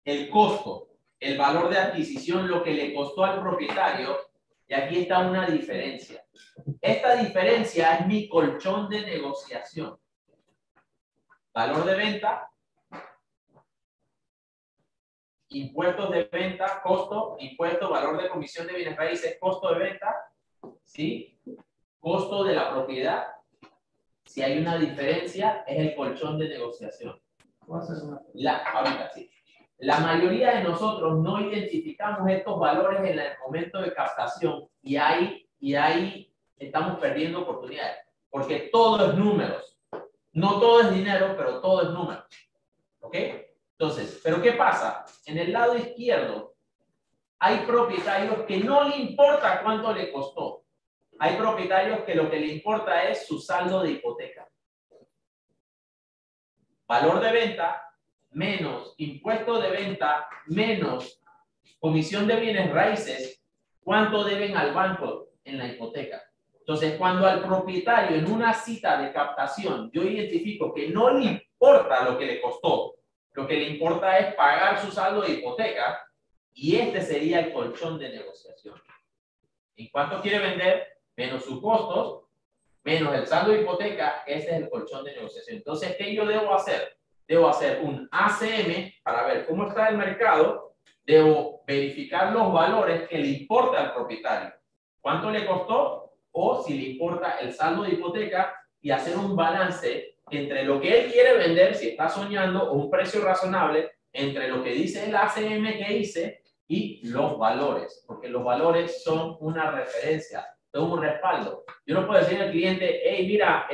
el costo, el valor de adquisición, lo que le costó al propietario, y aquí está una diferencia. Esta diferencia es mi colchón de negociación. Valor de venta, impuestos de venta, costo, impuesto, valor de comisión de bienes raíces, costo de venta, ¿sí? Costo de la propiedad. Si hay una diferencia, es el colchón de negociación. Ahorita sí. La mayoría de nosotros no identificamos estos valores en el momento de captación y ahí estamos perdiendo oportunidades. Porque todo es números. No todo es dinero, pero todo es números. ¿Ok? Entonces, ¿pero qué pasa? En el lado izquierdo hay propietarios que no le importa cuánto le costó. Hay propietarios que lo que le importa es su saldo de hipoteca. Valor de venta menos impuesto de venta menos comisión de bienes raíces, ¿cuánto deben al banco en la hipoteca? Entonces, cuando al propietario en una cita de captación yo identifico que no le importa lo que le costó, lo que le importa es pagar su saldo de hipoteca, y este sería el colchón de negociación. ¿En cuánto quiere vender? Menos sus costos, menos el saldo de hipoteca, ese es el colchón de negociación. Entonces, ¿qué yo debo hacer? Debo hacer un ACM para ver cómo está el mercado, debo verificar los valores que le importa al propietario, cuánto le costó o si le importa el saldo de hipoteca, y hacer un balance entre lo que él quiere vender, si está soñando, o un precio razonable, entre lo que dice el ACM que hice y los valores, porque los valores son una referencia, son un respaldo. Yo no puedo decir al cliente, hey, mira,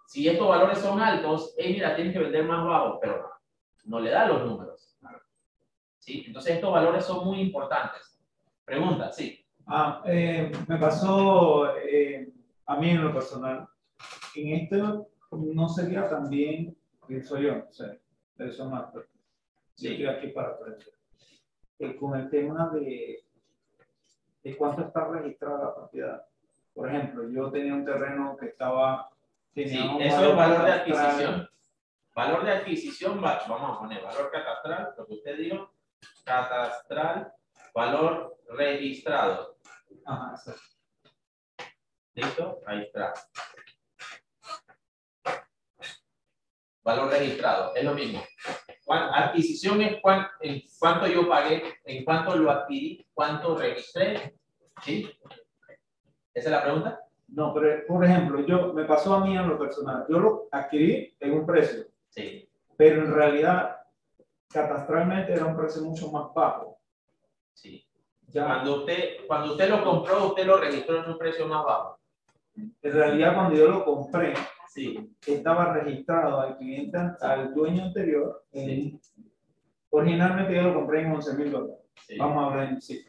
si estos valores son altos, hey, mira, tienes que vender más bajo, pero no le da los números. ¿Sí? Entonces, estos valores son muy importantes. Pregunta, sí. Me pasó a mí en lo personal. En esto no sería tan bien, pienso yo, o sea, eso más. Yo estoy aquí para aprender. Con el tema de cuánto está registrada la propiedad. Por ejemplo, yo tenía un terreno que tenía un eso es valor de catastral. adquisición. Valor de adquisición, vamos a poner valor catastral, lo que usted dijo, catastral, valor registrado. Ajá, exacto. ¿Listo? Ahí está. Valor registrado, es lo mismo. Adquisición es en cuánto yo pagué, en cuánto lo adquirí, cuánto registré. ¿Sí? ¿Esa es la pregunta? No, pero por ejemplo, me pasó a mí en lo personal. Yo lo adquirí en un precio. Sí. Pero en realidad, catastralmente era un precio mucho más bajo. Sí. Ya. Cuando usted lo compró, usted lo registró en un precio más bajo. En realidad, cuando yo lo compré, sí, estaba registrado al cliente, al dueño anterior. Sí. Originalmente yo lo compré en $11,000. Sí. Vamos a hablar en sí.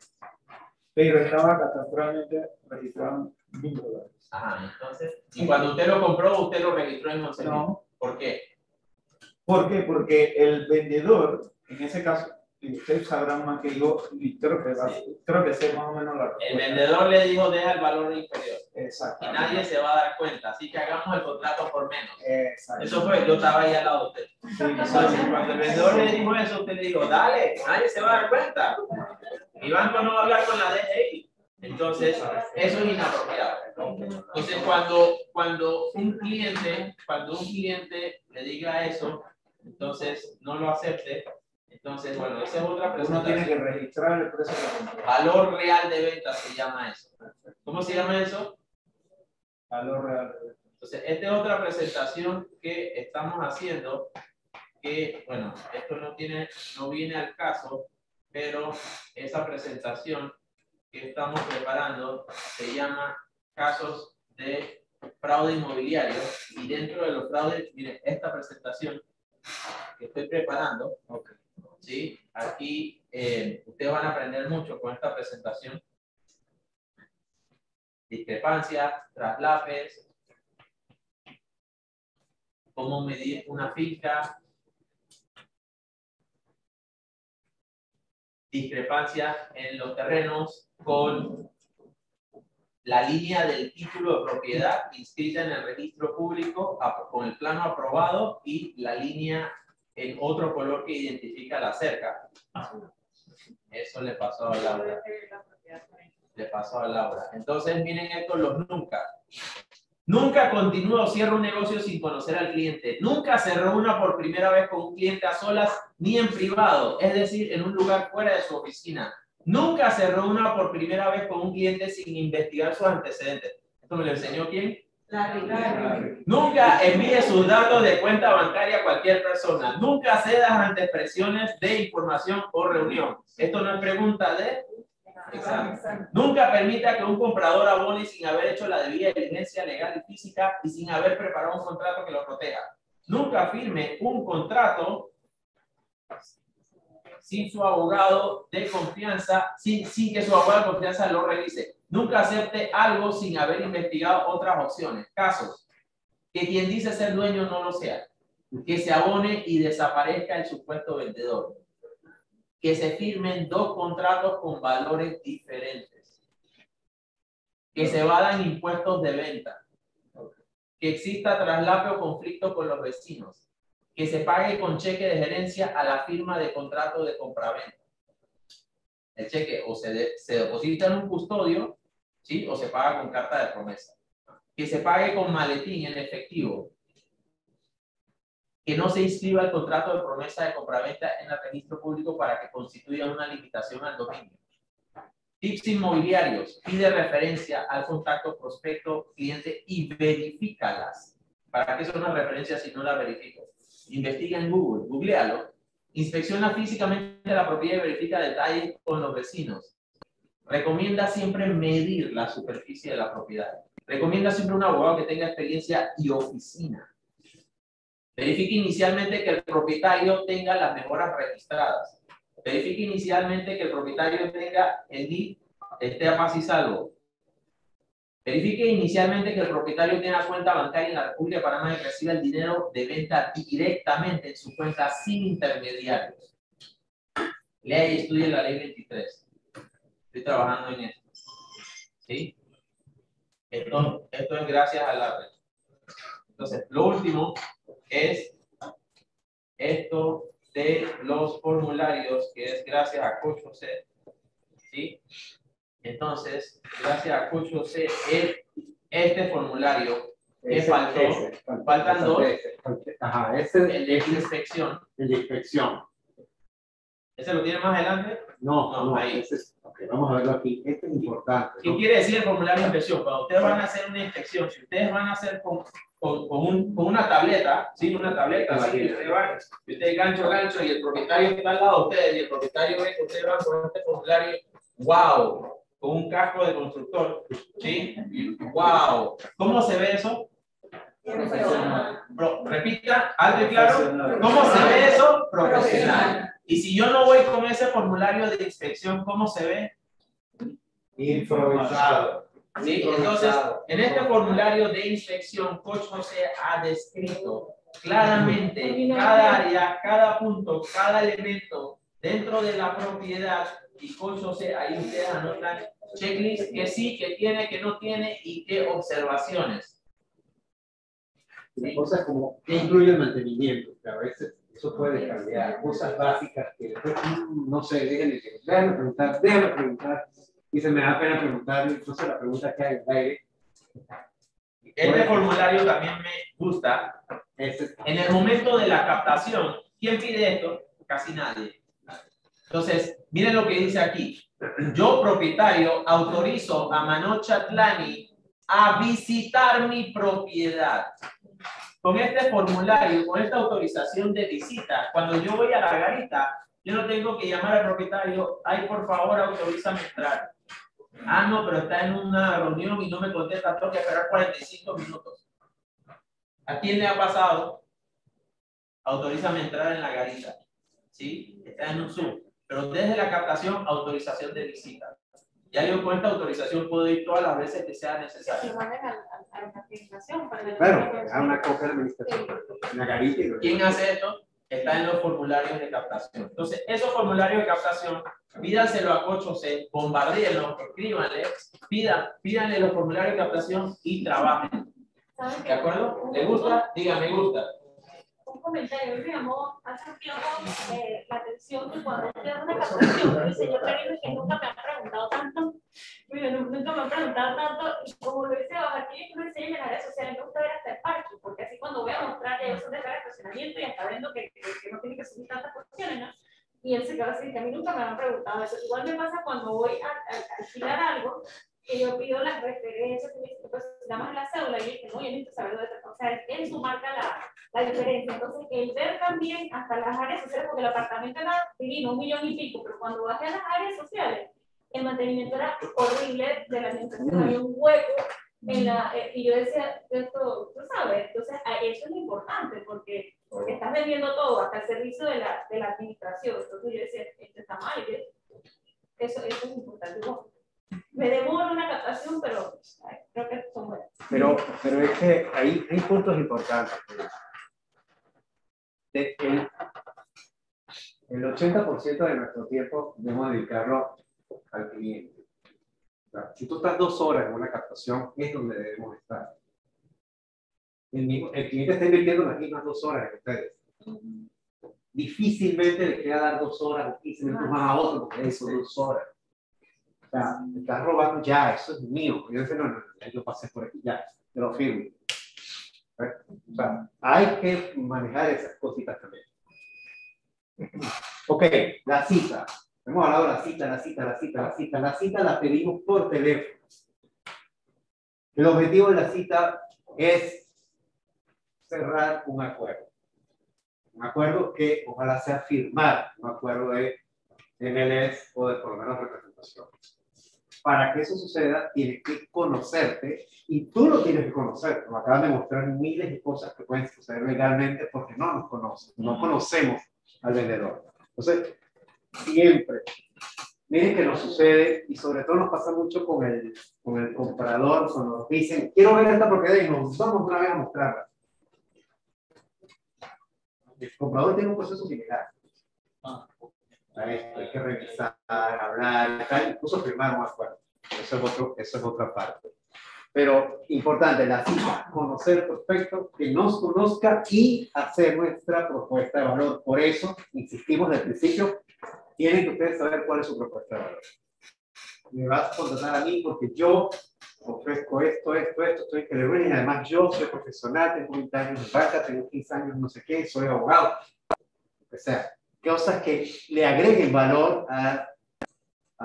Pero estaba catastralmente registrado en $1,000. Ajá, entonces, y cuando usted lo compró, usted lo registró en 11.000. No. ¿Por qué? ¿Por qué? Porque el vendedor, en ese caso, y ustedes sabrán más que yo, y creo que sé más o menos la respuesta. El vendedor le dijo, deja el valor inferior. Exacto. Y nadie se va a dar cuenta, así que hagamos el contrato por menos. Exacto. Eso fue, yo estaba ahí al lado de usted. Sí, entonces, cuando el vendedor le dijo eso, usted le dijo, dale, nadie se va a dar cuenta. Mi banco no va a hablar con la DGI. Entonces, eso es inapropiado. Entonces, cuando un cliente le diga eso, entonces no lo acepte. Entonces, bueno, esa es otra presentación. Uno tiene que registrar el precio de la compra. Valor real de venta se llama eso. ¿Cómo se llama eso? Valor real de venta. Entonces, esta es otra presentación que estamos haciendo, que, bueno, esto no viene al caso, pero esa presentación que estamos preparando se llama casos de fraude inmobiliario, y dentro de los fraudes, miren, esta presentación que estoy preparando, ¿sí? Aquí ustedes van a aprender mucho con esta presentación. Discrepancias, traslapes, cómo medir una finca, discrepancias en los terrenos con la línea del título de propiedad inscrita en el registro público con el plano aprobado y la línea en otro color que identifica la cerca. Eso le pasó a Laura. Le pasó a Laura. Entonces, miren esto, los nunca. Nunca continúa o cierra un negocio sin conocer al cliente. Nunca se reúna por primera vez con un cliente a solas ni en privado, es decir, en un lugar fuera de su oficina. Nunca se reúna por primera vez con un cliente sin investigar sus antecedentes. ¿Esto me lo enseñó quién? Nunca envíe sus datos de cuenta bancaria a cualquier persona. Nunca cedas ante expresiones de información o reunión. Esto no es pregunta de examen. Nunca permita que un comprador abone sin haber hecho la debida diligencia legal y física y sin haber preparado un contrato que lo proteja. Nunca firme un contrato sin su abogado de confianza, sin que su abogado de confianza lo revise. Nunca acepte algo sin haber investigado otras opciones. Casos: que quien dice ser dueño no lo sea. Que se abone y desaparezca el supuesto vendedor. Que se firmen dos contratos con valores diferentes. Que se evadan impuestos de venta. Que exista traslape o conflicto con los vecinos. Que se pague con cheque de gerencia a la firma de contrato de compraventa. El cheque o se deposita en un custodio, ¿sí? O se paga con carta de promesa. Que se pague con maletín en efectivo. Que no se inscriba el contrato de promesa de compraventa en el registro público para que constituya una limitación al dominio. Tips inmobiliarios: pide referencia al contacto, prospecto, cliente y verifícalas. ¿Para qué son las referencias si no las verifico? Investiga en Google, googlealo. Inspecciona físicamente la propiedad y verifica detalles con los vecinos. Recomienda siempre medir la superficie de la propiedad. Recomienda siempre un abogado que tenga experiencia y oficina. Verifique inicialmente que el propietario tenga las mejoras registradas. Verifique inicialmente que el propietario tenga el NIF esté a paz y salvo. Verifique inicialmente que el propietario tiene cuenta bancaria en la República de Panamá y reciba el dinero de venta directamente en su cuenta sin intermediarios. Lea y estudie la ley 23. Estoy trabajando en esto. ¿Sí? Esto es gracias a la red. Entonces, lo último es esto de los formularios, que es gracias a Coach José. ¿Sí? Entonces, gracias a Coach José, este formulario que faltó, faltan dos. Ajá, ese el de inspección. El de inspección. ¿Ese lo tiene más adelante? No, ahí. Ese es, okay, vamos a verlo aquí. Este es importante, ¿no? ¿Qué quiere decir el formulario de inspección? Cuando ustedes van a hacer una inspección, si ustedes van a hacer con una tableta, ¿sí? Una tableta, así, y ustedes gancho, y el propietario está al lado de ustedes, y el propietario ve que ustedes van con este formulario, ¡wow! Con un casco de constructor, ¿sí? ¡Wow! ¿Cómo se ve eso? Repita, alto y claro. ¿Cómo se ve eso? Profesional. Y si yo no voy con ese formulario de inspección, ¿cómo se ve? Improvisado. ¿Sí? Entonces, en este formulario de inspección, Coach José ha descrito claramente cada área, cada punto, cada elemento dentro de la propiedad. Y Coach José, ahí ustedes anotan checklist que sí, que tiene, que no tiene y qué observaciones. La cosa es como que incluye el mantenimiento, que a veces eso puede cambiar, cosas básicas que después no sé, déjenme preguntar, y se me da pena preguntar, entonces la pregunta que hay en el aire. Este formulario también me gusta. En el momento de la captación, ¿quién pide esto? Casi nadie. Entonces, miren lo que dice aquí. Yo, propietario, autorizo a Manocha Tlani a visitar mi propiedad. Con este formulario, con esta autorización de visita, cuando yo voy a la garita, yo no tengo que llamar al propietario, ay, por favor, autorízame entrar. Ah, no, pero está en una reunión y no me contesta, tengo que esperar 45 minutos. ¿A quién le ha pasado? Autorízame entrar en la garita. ¿Sí? Está en un Zoom. Pero desde la captación, autorización de visita. Ya yo con esta autorización puedo ir todas las veces que sea necesario. A la administración. Claro, a una copia de la administración. Una garita. ¿Quién hace esto? Está en los formularios de captación. Entonces, esos formularios de captación, pídanselo a Coach José, bombardéenlo, escríbanle, pídanle los formularios de captación y trabajen. ¿De acuerdo? ¿Le gusta? Diga, me gusta. Un comentario, me llamó hace un tiempo la atención que cuando usted hace una captación, dice, yo creo que nunca me han preguntado tanto, nunca me han preguntado tanto, y como lo hice aquí, lo enseño en las redes sociales, me gusta ver hasta el parque, porque así cuando voy a mostrar, ellos son de cara de estacionamiento y hasta viendo que no tiene que subir tantas porciones, ¿no? Y él se quedó así, que a mí nunca me han preguntado eso. Igual me pasa cuando voy a alquilar algo, que yo pido las referencias, y me dice, pues nada más la cédula, y yo dije, no, yo necesito saber de esta. O sea, él su marca la diferencia. Entonces, el ver también hasta las áreas sociales, porque el apartamento era divino, 1 millón y pico, pero cuando bajé a las áreas sociales, el mantenimiento era horrible de la administración, había un hueco en la, y yo decía, esto, tú sabes, entonces eso es lo importante, porque estás vendiendo todo, hasta el servicio de la administración. Entonces yo decía, esto está mal, eso es importante. Bueno, me demoro una captación, pero creo que son buenas. Pero es que hay puntos importantes. El 80% de nuestro tiempo debemos dedicarlo al cliente. O sea, si tú estás 2 horas en una captación, es donde debemos estar. El cliente está invirtiendo las mismas 2 horas en ustedes. Difícilmente le queda dar 2 horas o 15 minutos más a otro porque son 2 horas. O sea, te estás robando ya, eso es mío. Yo decía, no, yo pasé por aquí, ya, te lo firmo. O sea, hay que manejar esas cositas también. Ok, la cita. Hemos hablado de la cita la pedimos por teléfono. El objetivo de la cita es cerrar un acuerdo. Un acuerdo que ojalá sea firmar, un acuerdo de MLS o de por lo menos representación. Para que eso suceda, tienes que conocerte y tú lo tienes que conocer. Nos acaban de mostrar miles de cosas que pueden suceder legalmente porque no nos conocen, no conocemos al vendedor. Entonces, siempre Miren que nos sucede, y sobre todo nos pasa mucho con el comprador, cuando nos dicen, quiero ver esta propiedad y nos vamos una vez a mostrarla. El comprador tiene un proceso similar. Hay que revisar, hablar, tal, incluso firmar un acuerdo. Eso es otra parte. Pero importante, la cita, conocer el prospecto, que nos conozca y hacer nuestra propuesta de valor. Por eso, insistimos desde el principio, tienen que ustedes saber cuál es su propuesta de valor. Me vas a contratar a mí porque yo ofrezco esto, estoy en Celebrity, y además yo soy profesional, tengo 20 años de banca, tengo 15 años no sé qué, soy abogado. O sea, cosas que le agreguen valor a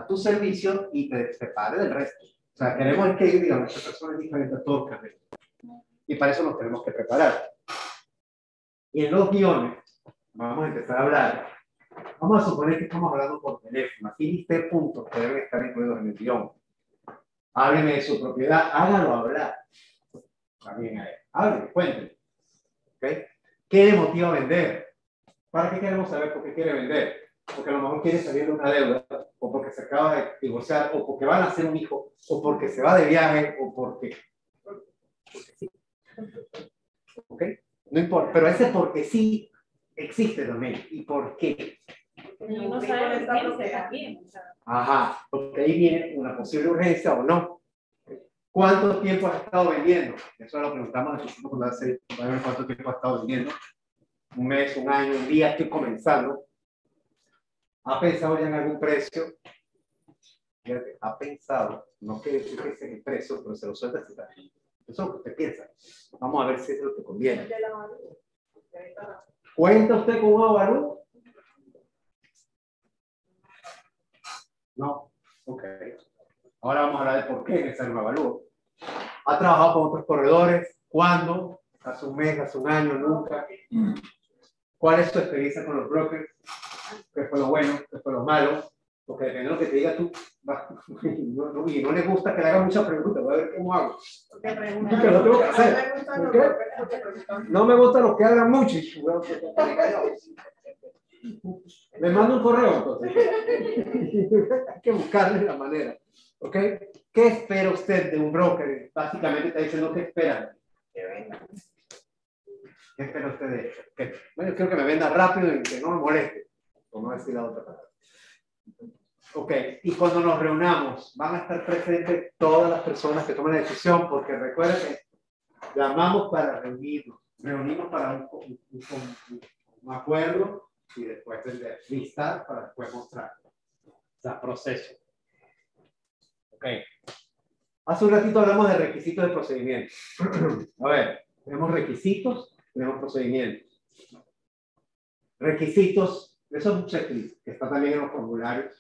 tu servicio y te separe del resto. O sea, queremos que, digamos, esta persona es diferente a todos los que y para eso nos tenemos que preparar. Y en los guiones, vamos a empezar a hablar. Vamos a suponer que estamos hablando por teléfono. Aquí listé puntos que deben estar incluidos en el guión. Hábleme de su propiedad, hágalo hablar. También a él. Hábleme, cuénteme. ¿Okay? ¿Qué le motiva a vender? ¿Para qué queremos saber por qué quiere vender? Porque a lo mejor quiere salir de una deuda, o porque se acaba de divorciar, o porque van a hacer un hijo, o porque se va de viaje, o porque sí. ¿Ok? No importa, pero ese porque sí existe también. ¿Y por qué? No sabe también. Ajá, porque ahí viene una posible urgencia o no. ¿Cuánto tiempo has estado vendiendo? Eso lo preguntamos cuando hace cuánto tiempo has estado vendiendo. Un mes, un año, un día, estoy comenzando. ¿Ha pensado ya en algún precio? Fíjate, ha pensado, no quiere decir que ese es el precio, pero se lo suelta así también. Eso es lo que usted piensa. Vamos a ver si es lo que conviene. ¿Cuenta usted con un avalúo? No. Ok. Ahora vamos a hablar de por qué es necesario un avalúo. ¿Ha trabajado con otros corredores? ¿Cuándo? ¿Hace un mes, hace un año, nunca? ¿Cuál es tu experiencia con los brokers? ¿Qué fue lo bueno? ¿Qué fue lo malo? Porque depende de lo que te diga tú, y no le gusta que le haga muchas preguntas, voy a ver cómo hago. Porque lo tengo que hacer. No me gustan los que hablan mucho. Le mando un correo, entonces. Hay que buscarle la manera. ¿Ok? ¿Qué espera usted de un broker? Básicamente está diciendo, ¿qué espera? Que venda. ¿Qué espera usted de eso? Bueno, yo quiero que me venda rápido y que no me moleste. Por no decir la otra palabra. Ok, y cuando nos reunamos, van a estar presentes todas las personas que toman la decisión, porque recuerden que llamamos para reunirnos para un acuerdo y después listar para después mostrar. O sea, proceso. Ok. Hace un ratito hablamos de requisitos de procedimiento. A ver, tenemos requisitos, tenemos procedimientos. Requisitos, eso es un checklist que está también en los formularios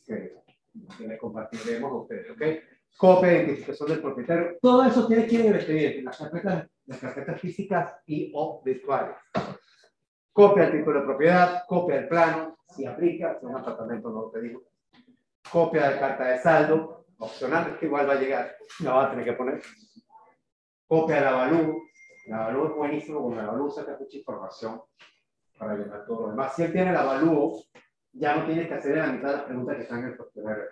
que les compartiremos a ustedes, ¿ok? Copia de identificación del propietario, todo eso tiene que ir en el expediente, las carpetas físicas y o virtuales. Copia del título de propiedad, copia del plano, si aplica, si es un apartamento no te digo. Copia de carta de saldo, opcional, es que igual va a llegar, la va a tener que poner. Copia del avalúo, el avalúo es buenísimo, con el avalúo saca mucha información para llenar todo lo demás. Si él tiene el avalúo, ya no tienes que hacer la mitad de las preguntas que están en el formulario.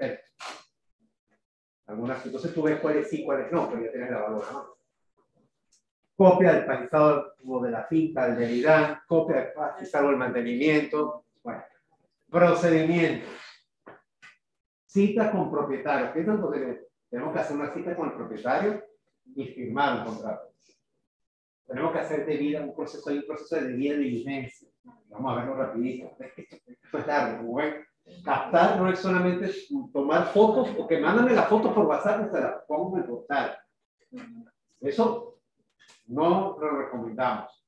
Algunas, entonces tú ves cuáles sí, cuáles no, pero ya tienes el avalúo, ¿no? Copia del paisaje de la finca, del IDAN, copia del paisaje del mantenimiento. Bueno, procedimientos. Citas con propietarios. ¿Qué es el procedimiento? Tenemos que hacer una cita con el propietario y firmar un contrato. Tenemos que hacer hay un proceso de debida diligencia. Vamos a verlo rapidito. Esto es largo, como ven. Captar no es solamente tomar fotos o que mándame la foto por WhatsApp y se la pongo en el portal. Eso no lo recomendamos.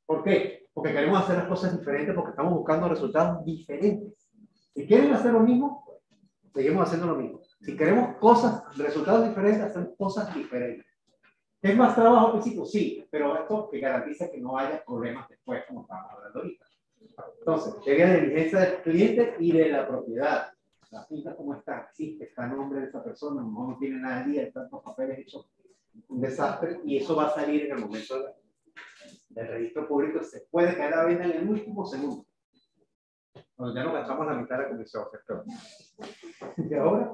¿Por qué? Porque queremos hacer las cosas diferentes, porque estamos buscando resultados diferentes. Si quieren hacer lo mismo, seguimos haciendo lo mismo. Si queremos resultados diferentes, hacemos cosas diferentes. ¿Es más trabajo al principio? Sí, pero esto que garantiza que no haya problemas después, como estamos hablando ahorita. Entonces, debía de diligencia del cliente y de la propiedad. La finca, ¿cómo está? Sí, está a nombre de esa persona, no tiene nada de día, hay tantos papeles hechos, un desastre, y eso va a salir en el momento del registro público. Se puede caer a venta en el último segundo. Bueno, ya nos gastamos la mitad de la comisión, ¿cierto? ¿Y ahora?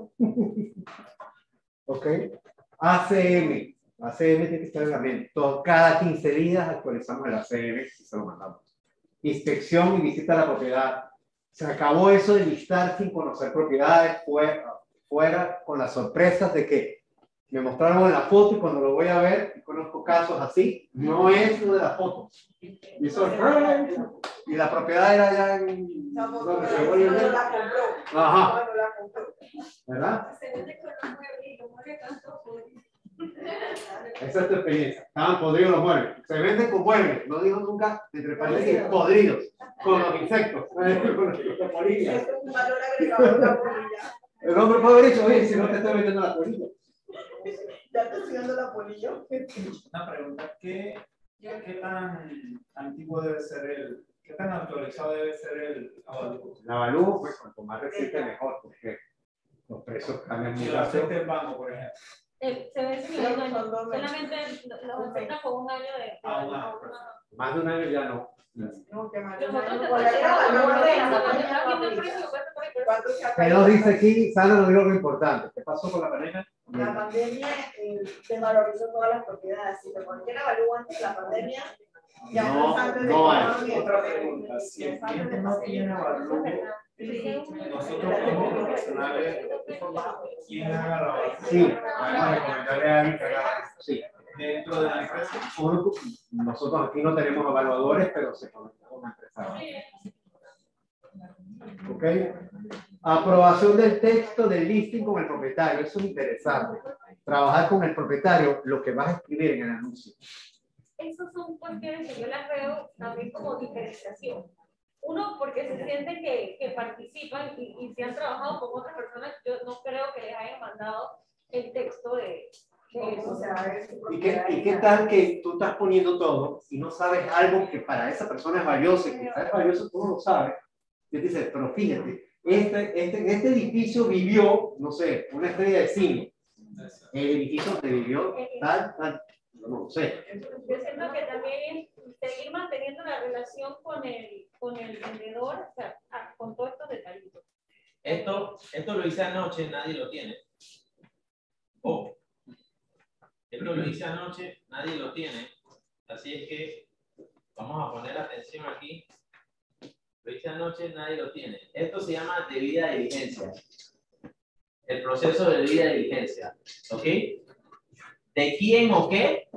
Ok. ACM. ACM tiene que estar en la mente. Cada 15 días actualizamos el ACM y se lo mandamos. Inspección y visita a la propiedad. Se acabó eso de listar sin conocer propiedades, fuera con las sorpresas de que me mostraron en la foto y cuando lo voy a ver, y conozco casos así, no es lo de la foto. Y sorpresa. Y la propiedad era ya en donde se vuelve a ver. Ajá. ¿Verdad? Esa es tu experiencia. Estaban podridos los muebles. Se venden con muebles. No digo nunca, entre paréntesis, podridos. Con los insectos. Con las polillas. El hombre puede haber dicho, oye, si no te estoy vendiendo la polilla. Ya te estoy dando la polilla. Una pregunta, ¿qué tan antiguo debe ser qué tan actualizado debe ser el avalúo? El avalúo, pues cuanto más reciente mejor, porque los precios cambian muy Si lo rápido. acepta el banco, por ejemplo. Se vence en un año. Solamente los aceptan con un año de. Más de un año ya no. Pero dice aquí, Sandra nos dijo lo importante. ¿Qué pasó con la pandemia? La pandemia desvalorizó todas las propiedades. Si te ponen evalúo antes de la pandemia, ya No, antes de no hay. Otra pregunta, si el cliente no tiene avalúo, nosotros como profesionales, ¿quién haga la avalúo? Sí, vamos a recomendarle a alguien que haga. Sí. Dentro de la empresa. Nosotros aquí no tenemos evaluadores, pero se conecta con la empresa. ¿Ok? Aprobación del texto del listing con el propietario. Eso es interesante. Trabajar con el propietario lo que vas a escribir en el anuncio. Esas son cuestiones que yo las veo también como diferenciación. Uno, porque se siente que participan y si han trabajado con otras personas, yo no creo que les hayan mandado el texto de eso. ¿Y qué tal que tú estás poniendo todo y no sabes algo que para esa persona es valioso y que es valioso, tú no lo sabes? Y te dices, pero fíjate, este edificio vivió, no sé, una estrella de cine. El edificio donde vivió tal, no sé. Yo siento que también es seguir manteniendo la relación con el vendedor, o sea, con todos estos detallitos. Esto lo hice anoche, nadie lo tiene. Oh. Esto lo hice anoche, nadie lo tiene. Así es que vamos a poner atención aquí. Lo hice anoche, nadie lo tiene. Esto se llama debida diligencia. El proceso de debida diligencia. ¿Ok? ¿De quién o qué?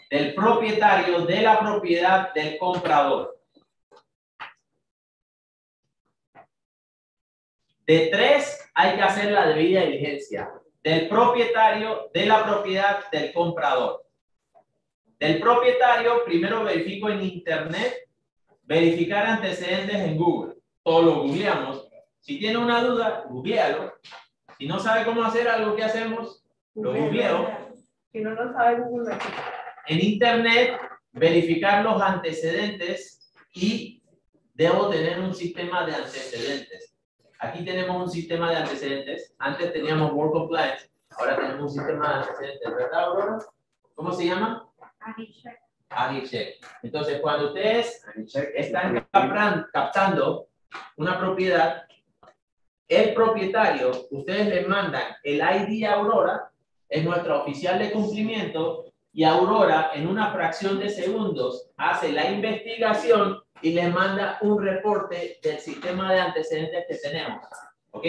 Del propietario, de la propiedad, del comprador. De tres hay que hacer la debida diligencia. Del propietario, de la propiedad, del comprador. Del propietario, primero verifico en internet, verificar antecedentes en Google. Todos lo googleamos. Si tiene una duda, googlealo. Si no sabe cómo hacer algo, ¿qué hacemos? Lo googleo. Si no lo sabe Google. En internet, verificar los antecedentes y debo tener un sistema de antecedentes. Aquí tenemos un sistema de antecedentes. Antes teníamos Work Compliance, ahora tenemos un sistema de antecedentes, ¿verdad, Aurora? ¿Cómo se llama? AgriCheck. Entonces, cuando ustedes están captando una propiedad, el propietario, ustedes le mandan el ID a Aurora, es nuestra oficial de cumplimiento, y Aurora en una fracción de segundos hace la investigación y le manda un reporte del sistema de antecedentes que tenemos. ¿Ok?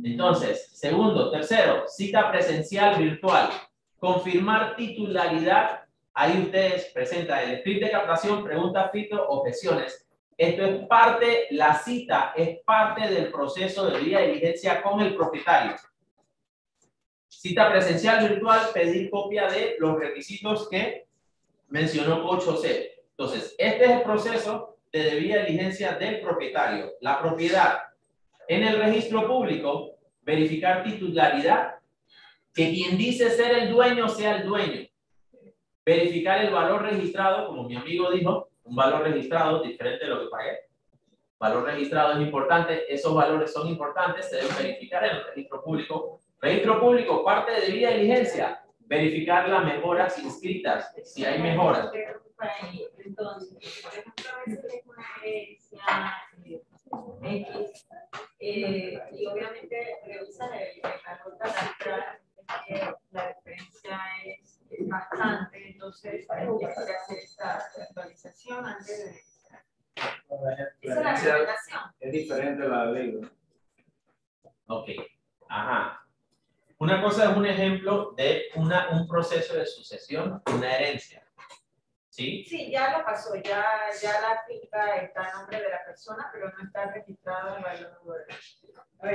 Entonces, segundo, tercero, cita presencial virtual. Confirmar titularidad. Ahí ustedes presentan el script de captación, preguntas, filtros, objeciones. Esto es parte, la cita es parte del proceso de debida diligencia con el propietario. Cita presencial virtual, pedir copia de los requisitos que mencionó Coach José. Entonces, este es el proceso de debida diligencia del propietario. La propiedad. En el registro público, verificar titularidad, que quien dice ser el dueño sea el dueño. Verificar el valor registrado, como mi amigo dijo, un valor registrado diferente de lo que pagué. Valor registrado es importante, esos valores son importantes, se deben verificar en el registro público. Registro público, parte de debida diligencia, verificar las mejoras inscritas, si hay mejoras. Entonces, por ejemplo, a veces es una herencia, X, y obviamente revisas el valor catastral, la diferencia es bastante, entonces hay que hacer esta actualización antes de... Esa es la recomendación. Es diferente la ley. Ok, ajá. Una cosa es un ejemplo de un proceso de sucesión, una herencia. ¿Sí? Sí, ya lo pasó, ya la finca está a nombre de la persona, pero no está registrado el valor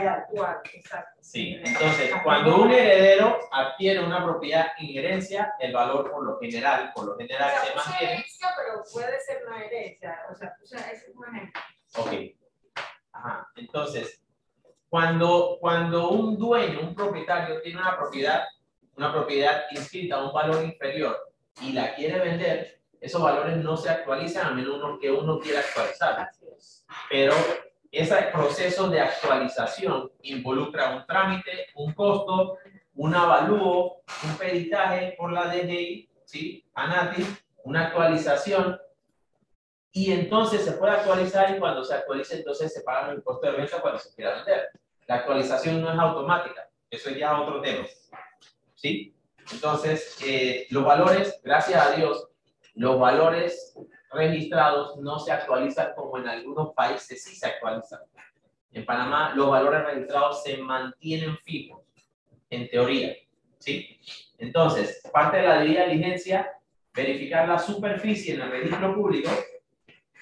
actual. Exacto. Sí, entonces, cuando un heredero adquiere una propiedad en herencia, el valor por lo general O se sea, mantiene. herencia, pero puede ser una herencia. O sea, ese es un ejemplo. Ok. Ajá. Entonces, cuando un dueño, un propietario tiene una propiedad inscrita a un valor inferior y la quiere vender, esos valores no se actualizan a menos que uno quiera actualizar. Pero ese proceso de actualización involucra un trámite, un costo, un avalúo, un peritaje por la DGI, ¿sí? ANATI, una actualización, y entonces se puede actualizar, y cuando se actualice entonces se paga un impuesto de venta cuando se quiera vender. La actualización no es automática, eso ya es otro tema, ¿sí? Entonces, los valores, gracias a Dios, los valores registrados no se actualizan como en algunos países sí se actualizan. En Panamá, los valores registrados se mantienen fijos, en teoría, ¿sí? Entonces, parte de la debida diligencia, verificar la superficie en el registro público.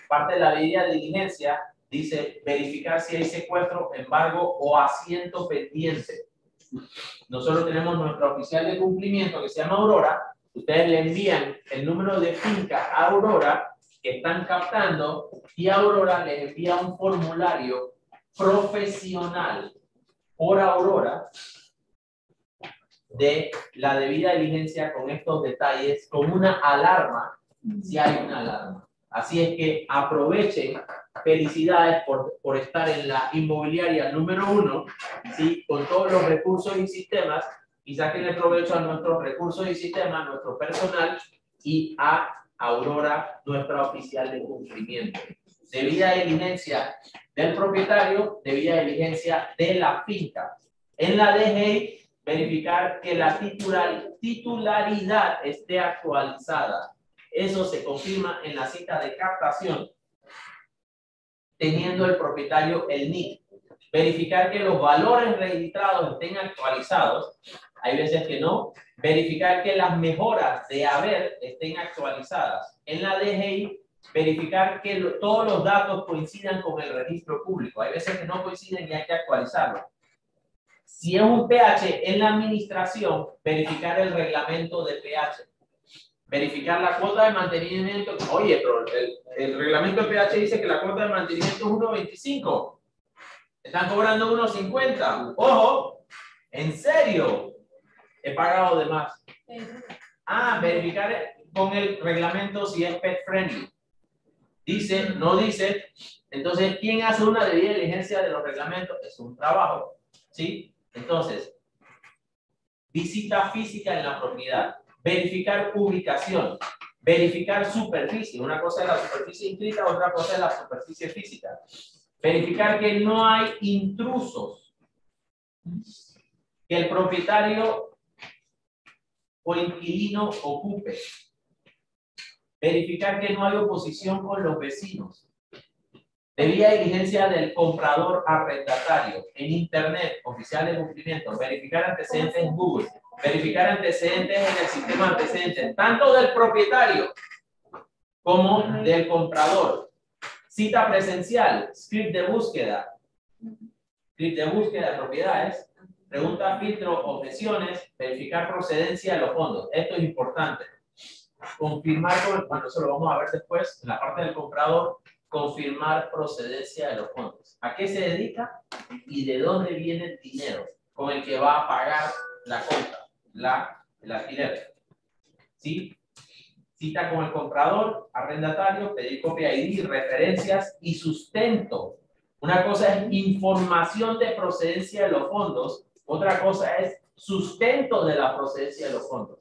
Parte de la debida diligencia dice verificar si hay secuestro, embargo o asiento pendiente. Nosotros tenemos nuestro oficial de cumplimiento que se llama Aurora. Ustedes le envían el número de finca a Aurora que están captando y Aurora les envía un formulario profesional por Aurora de la debida diligencia con estos detalles, con una alarma, si hay una alarma. Así es que aprovechen, felicidades por estar en la inmobiliaria número 1, ¿sí? Con todos los recursos y sistemas, y saquen el provecho a nuestros recursos y sistemas, nuestro personal, y a Aurora, nuestra oficial de cumplimiento. Debida diligencia del propietario, debida diligencia de la finca. En la DGI, verificar que la titularidad esté actualizada. Eso se confirma en la cita de captación, teniendo el propietario el NIC. Verificar que los valores registrados estén actualizados. Hay veces que no. Verificar que las mejoras de haber estén actualizadas. En la DGI, verificar que todos los datos coincidan con el registro público. Hay veces que no coinciden y hay que actualizarlo. Si es un PH en la administración, verificar el reglamento de PH. Verificar la cuota de mantenimiento. Oye, pero el reglamento de PH dice que la cuota de mantenimiento es 1.25. Están cobrando 1.50. Ojo, en serio, he pagado de más. Verificar con el reglamento si es pet friendly. Dice, no dice. Entonces, ¿quién hace una debida diligencia de los reglamentos? Es un trabajo, ¿sí? Entonces, visita física en la propiedad. Verificar ubicación, verificar superficie. Una cosa es la superficie inscrita, otra cosa es la superficie física. Verificar que no hay intrusos, que el propietario o inquilino ocupe. Verificar que no hay oposición con los vecinos. Debida diligencia del comprador arrendatario en internet, oficial de cumplimiento. Verificar antecedentes en Google. Verificar antecedentes en el sistema de antecedentes, tanto del propietario como del comprador. Cita presencial, script de búsqueda de propiedades, pregunta, filtro, objeciones, verificar procedencia de los fondos. Esto es importante. Confirmar, bueno, eso lo vamos a ver después, en la parte del comprador, confirmar procedencia de los fondos. ¿A qué se dedica y de dónde viene el dinero con el que va a pagar la compra? El alquiler. ¿Sí? Cita con el comprador, arrendatario, pedir copia ID, referencias y sustento. Una cosa es información de procedencia de los fondos, otra cosa es sustento de la procedencia de los fondos.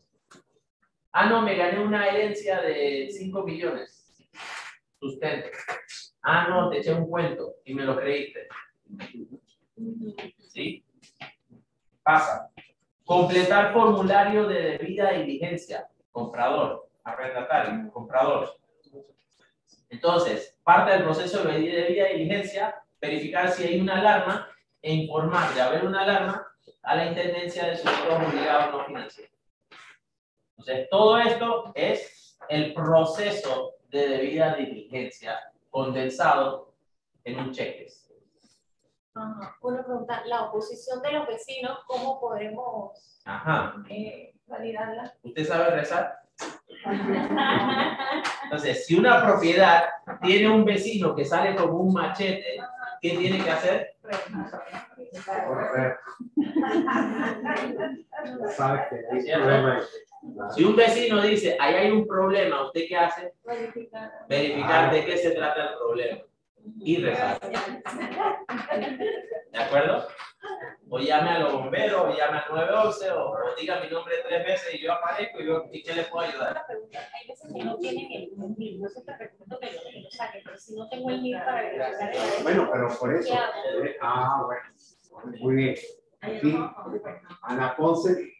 No, me gané una herencia de 5 millones. Sustento. Ah, no, te eché un cuento y me lo creíste. ¿Sí? Pasa. Completar formulario de debida diligencia. Comprador, arrendatario, comprador. Entonces, parte del proceso de debida diligencia, verificar si hay una alarma e informar de haber una alarma a la intendencia de sujetos obligados no financieros. Entonces, todo esto es el proceso de debida diligencia condensado en un cheque. Ajá. Una pregunta, la oposición de los vecinos, ¿cómo podemos validarla? ¿Usted sabe rezar? Entonces, si una propiedad tiene un vecino que sale con un machete, ¿qué tiene que hacer? Sabes que hay ¿Cierto? problema. Si un vecino dice, ahí hay un problema, ¿usted qué hace? Verificar de qué se trata el problema. Y rezar. ¿De acuerdo? O llame a los bomberos, o llame al 911, o diga mi nombre 3 veces y yo aparezco y ¿qué le puedo ayudar? Una pregunta, hay veces que no tienen el NID, no se te recomiendo que lo saquen, pero si no tengo el NID para verificar el... Bueno, pero por eso. Bueno. Muy bien. Aquí, Ana Ponce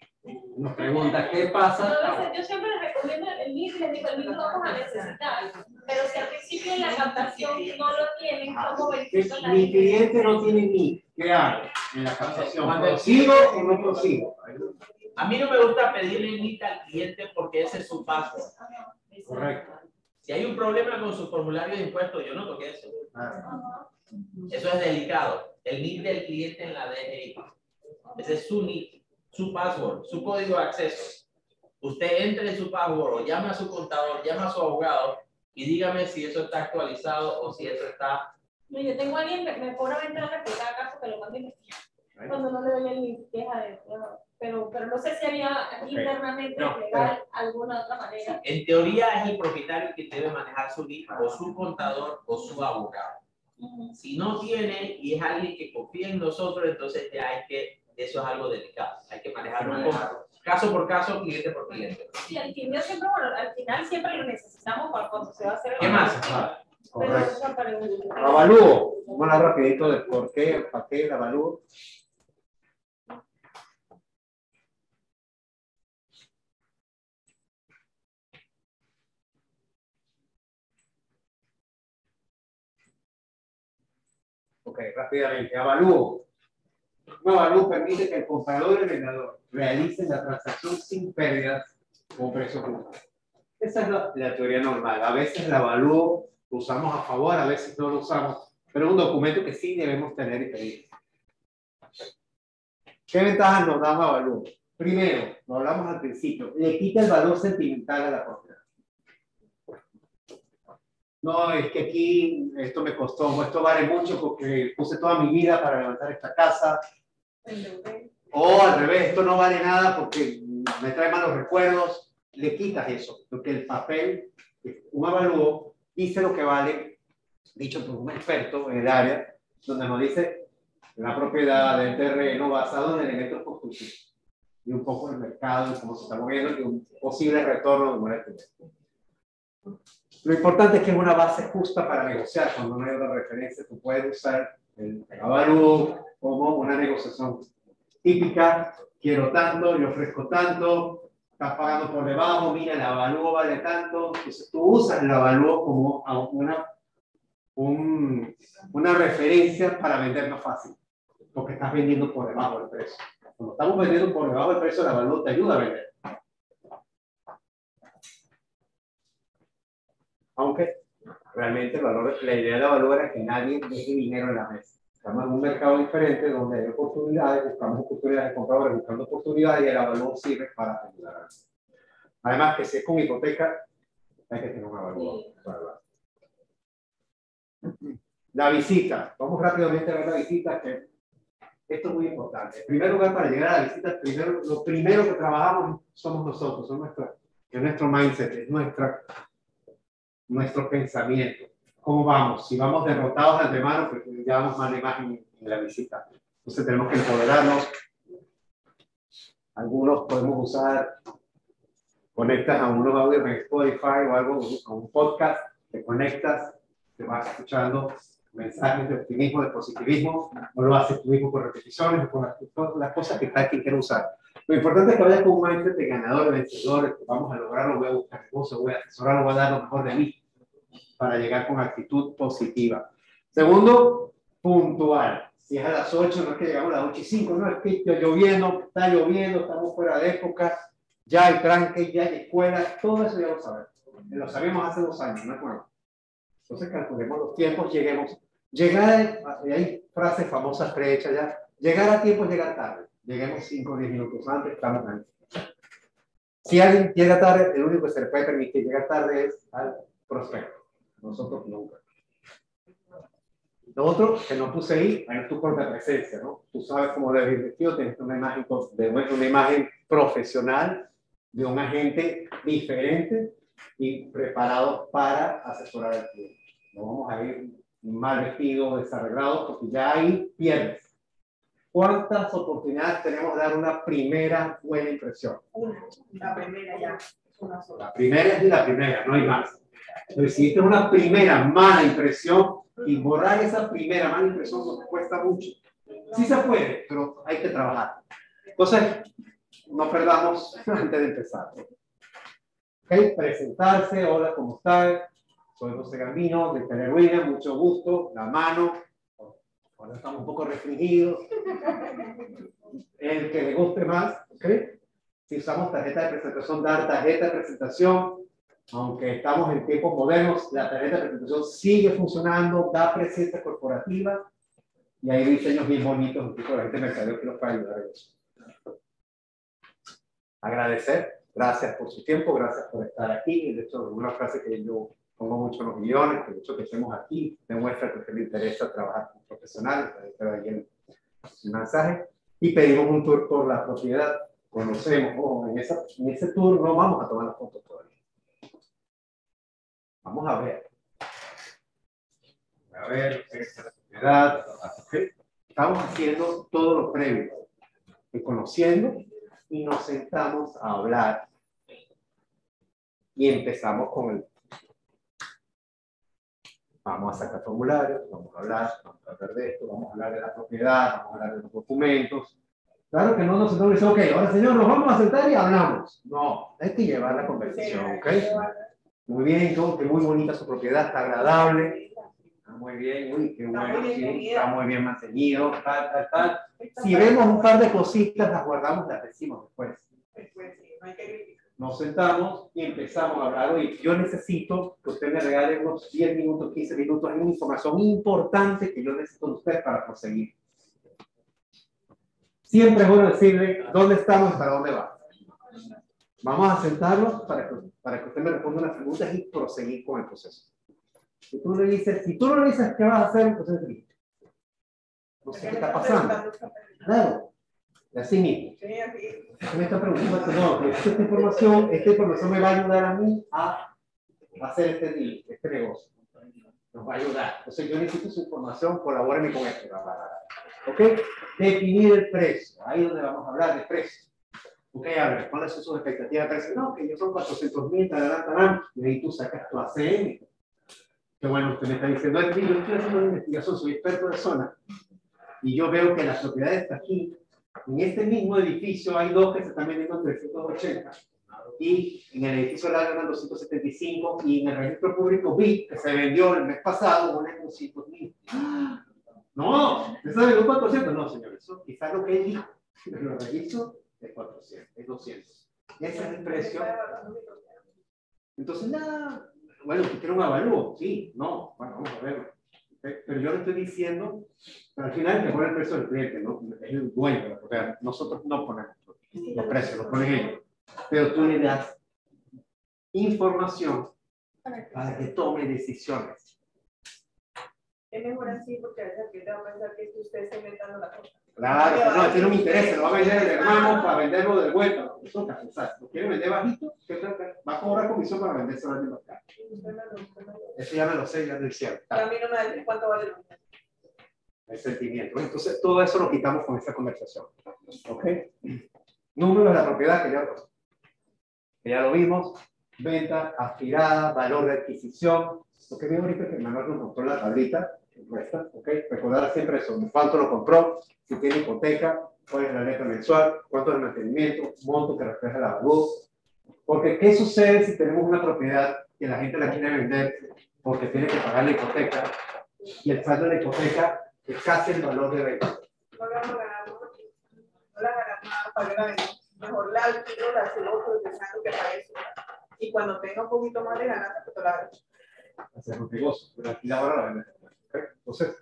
nos pregunta, ¿qué pasa? Yo siempre les recomiendo el NID y les digo, el NID lo vamos a necesitar, pero si al principio en la captación no lo tienen, ¿cómo verifico la Mi cliente no tiene NID, ¿qué hago en la captación? ¿Prosigo o no prosigo? A mí no me gusta pedirle NID al cliente porque ese es su paso. Correcto. Si hay un problema con su formulario de impuestos, yo no toqué eso. Eso es delicado. El NID del cliente en la DGI. Ese es su NID, su password, su código de acceso. Usted entre en su password o llame a su contador, llame a su abogado y dígame si eso está actualizado o si eso está... No, yo tengo a alguien que me cobra 20 dólares por cada caso que lo mando a investigar. Cuando no le doy el NID, queja de... Pero no sé si había internamente legal alguna otra manera. En teoría es el propietario que debe manejar su NID o su contador o su abogado. Si no tiene y es alguien que confía en nosotros, entonces ya hay que, eso es algo delicado. Hay que manejarlo caso por caso, cliente por cliente. Sí, al final siempre lo necesitamos para cuando se va a hacer. ¿Qué más? Correcto. Avalúo. Vamos a hablar rapidito de por qué, para qué el avalúo. Ok, rápidamente. Avalúo. Un avalúo permite que el comprador y el vendedor realicen la transacción sin pérdidas o precio justo. Esa es la teoría normal. A veces el avalúo lo usamos a favor, a veces no lo usamos, pero es un documento que sí debemos tener y pedir. ¿Qué ventajas nos da un avalúo? Primero, lo hablamos al principio, le quita el valor sentimental a la propiedad. No, es que aquí esto me costó, esto vale mucho porque puse toda mi vida para levantar esta casa. O al revés, esto no vale nada porque me trae malos recuerdos. Le quitas eso, porque el papel, un avalúo, dice lo que vale, dicho por un experto en el área, donde nos dice la propiedad del terreno basado en elementos constructivos y un poco el mercado y cómo se está moviendo y un posible retorno de moneda. Lo importante es que es una base justa para negociar. Cuando no hay otra referencia, tú puedes usar el avalúo como una negociación típica. Quiero tanto, yo ofrezco tanto, estás pagando por debajo, mira, el avalúo vale tanto. Entonces tú usas el avalúo como una referencia para vender más fácil, porque estás vendiendo por debajo del precio. Cuando estamos vendiendo por debajo del precio, el avalúo te ayuda a vender. Aunque realmente el valor, la idea del valor era que nadie deje dinero en la mesa. Estamos en un mercado diferente donde hay oportunidades, buscamos oportunidades, compradores buscando oportunidades y el avalúo sirve para ayudar a eso. Además que si es con hipoteca, hay que tener un avalúo. La visita. Vamos rápidamente a ver la visita, que esto es muy importante. En primer lugar, para llegar a la visita, lo primero que trabajamos somos nosotros, es nuestro mindset, es nuestro pensamiento. ¿Cómo vamos? Si vamos derrotados de antemano, pues ya vamos mal imagen en la visita. Entonces tenemos que empoderarnos. Algunos podemos usar, conectas a unos audios en Spotify o algo, a un podcast, te conectas te vas escuchando mensajes de optimismo, de positivismo, no lo haces tú mismo con repeticiones o con las cosas que cada quien quiere usar. Lo importante es que vayas con un mindset de ganadores, vencedores, que vamos a lograrlo, voy a buscar recursos, voy a asesorarlo, voy a dar lo mejor de mí para llegar con actitud positiva. Segundo, puntual. Si es a las 8, no es que llegamos a las 8:05, no, es que está lloviendo, estamos fuera de época, ya hay tranque, ya hay escuela, todo eso ya lo sabemos. Lo sabíamos hace 2 años, no es nuevo. Entonces calculemos los tiempos, lleguemos. Llegar, hay frases famosas prehechas ya, llegar a tiempo es llegar tarde. Lleguemos 5 o 10 minutos antes, estamos ahí. Si alguien llega tarde, el único que se le puede permitir llegar tarde es al prospecto. Nosotros nunca. Lo otro que no puse ahí es tu propia presencia, ¿no? Tú sabes cómo debes ir vestido, tienes una imagen profesional de un agente diferente y preparado para asesorar al cliente. No vamos a ir mal vestidos, desarreglados, porque ya ahí pierdes. ¿Cuántas oportunidades tenemos de dar una primera buena impresión? Una, la primera ya, una sola. La primera es la primera, no hay más. Entonces, si es una primera mala impresión, y borrar esa primera mala impresión nos cuesta mucho. Sí se puede, pero hay que trabajar. Entonces, no perdamos antes de empezar. ¿Okay? Presentarse, hola, ¿cómo estás? Soy José Gambino, de Teleruina, mucho gusto, la mano. Ahora estamos un poco restringidos. El que le guste más, ¿ok? Si usamos tarjeta de presentación, dar tarjeta de presentación. Aunque estamos en tiempos modernos, la tarjeta de presentación sigue funcionando, da presencia corporativa y hay diseños bien bonitos, incluso la gente mercadeo que nos puede ayudar en eso. Agradecer, gracias por su tiempo, gracias por estar aquí. De hecho, una frase que yo pongo mucho en los guiones, que el hecho que estemos aquí demuestra que le interesa trabajar con profesionales, para ahí el mensaje. Y pedimos un tour por la propiedad, conocemos, en ese tour no vamos a tomar las fotos todavía. Vamos a ver. A ver, esta es la propiedad. Estamos haciendo todo lo previo. Y conociendo y nos sentamos a hablar. Y empezamos con el... Vamos a sacar formularios, vamos a hablar de esto, vamos a hablar de la propiedad, vamos a hablar de los documentos. Claro que no nos sentamos y decimos, ok, ahora señor, nos vamos a sentar y hablamos. No, hay que llevar la conversación, ¿ok? Muy bien, todo, que muy bonita su propiedad, está agradable. Está muy bien, uy, qué bueno, sí, está muy bien mantenido, tal. Si vemos un par de cositas, las guardamos, las decimos después. Nos sentamos y empezamos a hablar. Oye, yo necesito que usted me regale unos 10 minutos, 15 minutos, hay una información importante que yo necesito de usted para proseguir. Siempre es bueno decirle dónde estamos y para dónde va. Vamos a sentarnos para que usted me responda unas preguntas y proseguir con el proceso. Si tú no le dices qué vas a hacer, entonces no sé qué está pasando. Claro, y así mismo. Me está preguntando, no, esta información me va a ayudar a mí a hacer este negocio. Nos va a ayudar. Entonces yo necesito su información, colabóreme con esto. ¿Ok? Definir el precio. Ahí es donde vamos a hablar de precio. Ok, a ver, ¿cuáles son sus expectativas de precio? No, que yo son 400,000, tarán, y ahí tú sacas tu ACM. Que bueno, usted me está diciendo, yo estoy haciendo una investigación, soy experto de zona, y yo veo que las propiedades aquí, en este mismo edificio, hay dos que se están vendiendo en 380, y en el edificio largo eran 275, y en el registro público vi que se vendió el mes pasado una en 200,000. No, ¿eso vendió 400? No, señor, eso quizás lo que él dijo, pero el registro es 400, es 200. Ese es el precio. Entonces, nada, bueno, ¿usted quiere un avalúo? Sí, no, bueno, vamos a verlo. Pero yo le estoy diciendo, pero al final que pone el precio del cliente, ¿no? Es el dueño, porque nosotros no ponemos los precios, los ponen ellos. Pero tú le das información para que tome decisiones. Es mejor así porque a veces el cliente va a pensar que usted está inventando la cosa. Claro, no, tiene un interés, lo va a vender el hermano para venderlo de vuelta. Eso es pensar. ¿Lo quiere vender bajito? Va a cobrar comisión para vendérselo al mercado. Eso ya me lo sé, ya del cielo. A mí no me da cuánto vale el sentimiento. Entonces, todo eso lo quitamos con esta conversación. ¿Ok? Números de la propiedad, que ya lo vimos. venta aspirada, valor de adquisición. Lo que veo ahorita es que Manuel nos mostró la tablita, ¿ok? Recordar siempre eso, cuánto lo compró, si tiene hipoteca, cuál es la letra mensual, cuánto es el mantenimiento, monto que refleja la luz. Porque, ¿qué sucede si tenemos una propiedad que la gente la quiere vender porque tiene que pagar la hipoteca y el saldo de la hipoteca es casi el valor de venta? No la ganamos nada para la venta. Mejor la alquilo, la sigo procesando que para eso. Y cuando tenga un poquito más de ganancia, pues te la hago. Hacer un negocio, pero aquí ahora la venden. Entonces,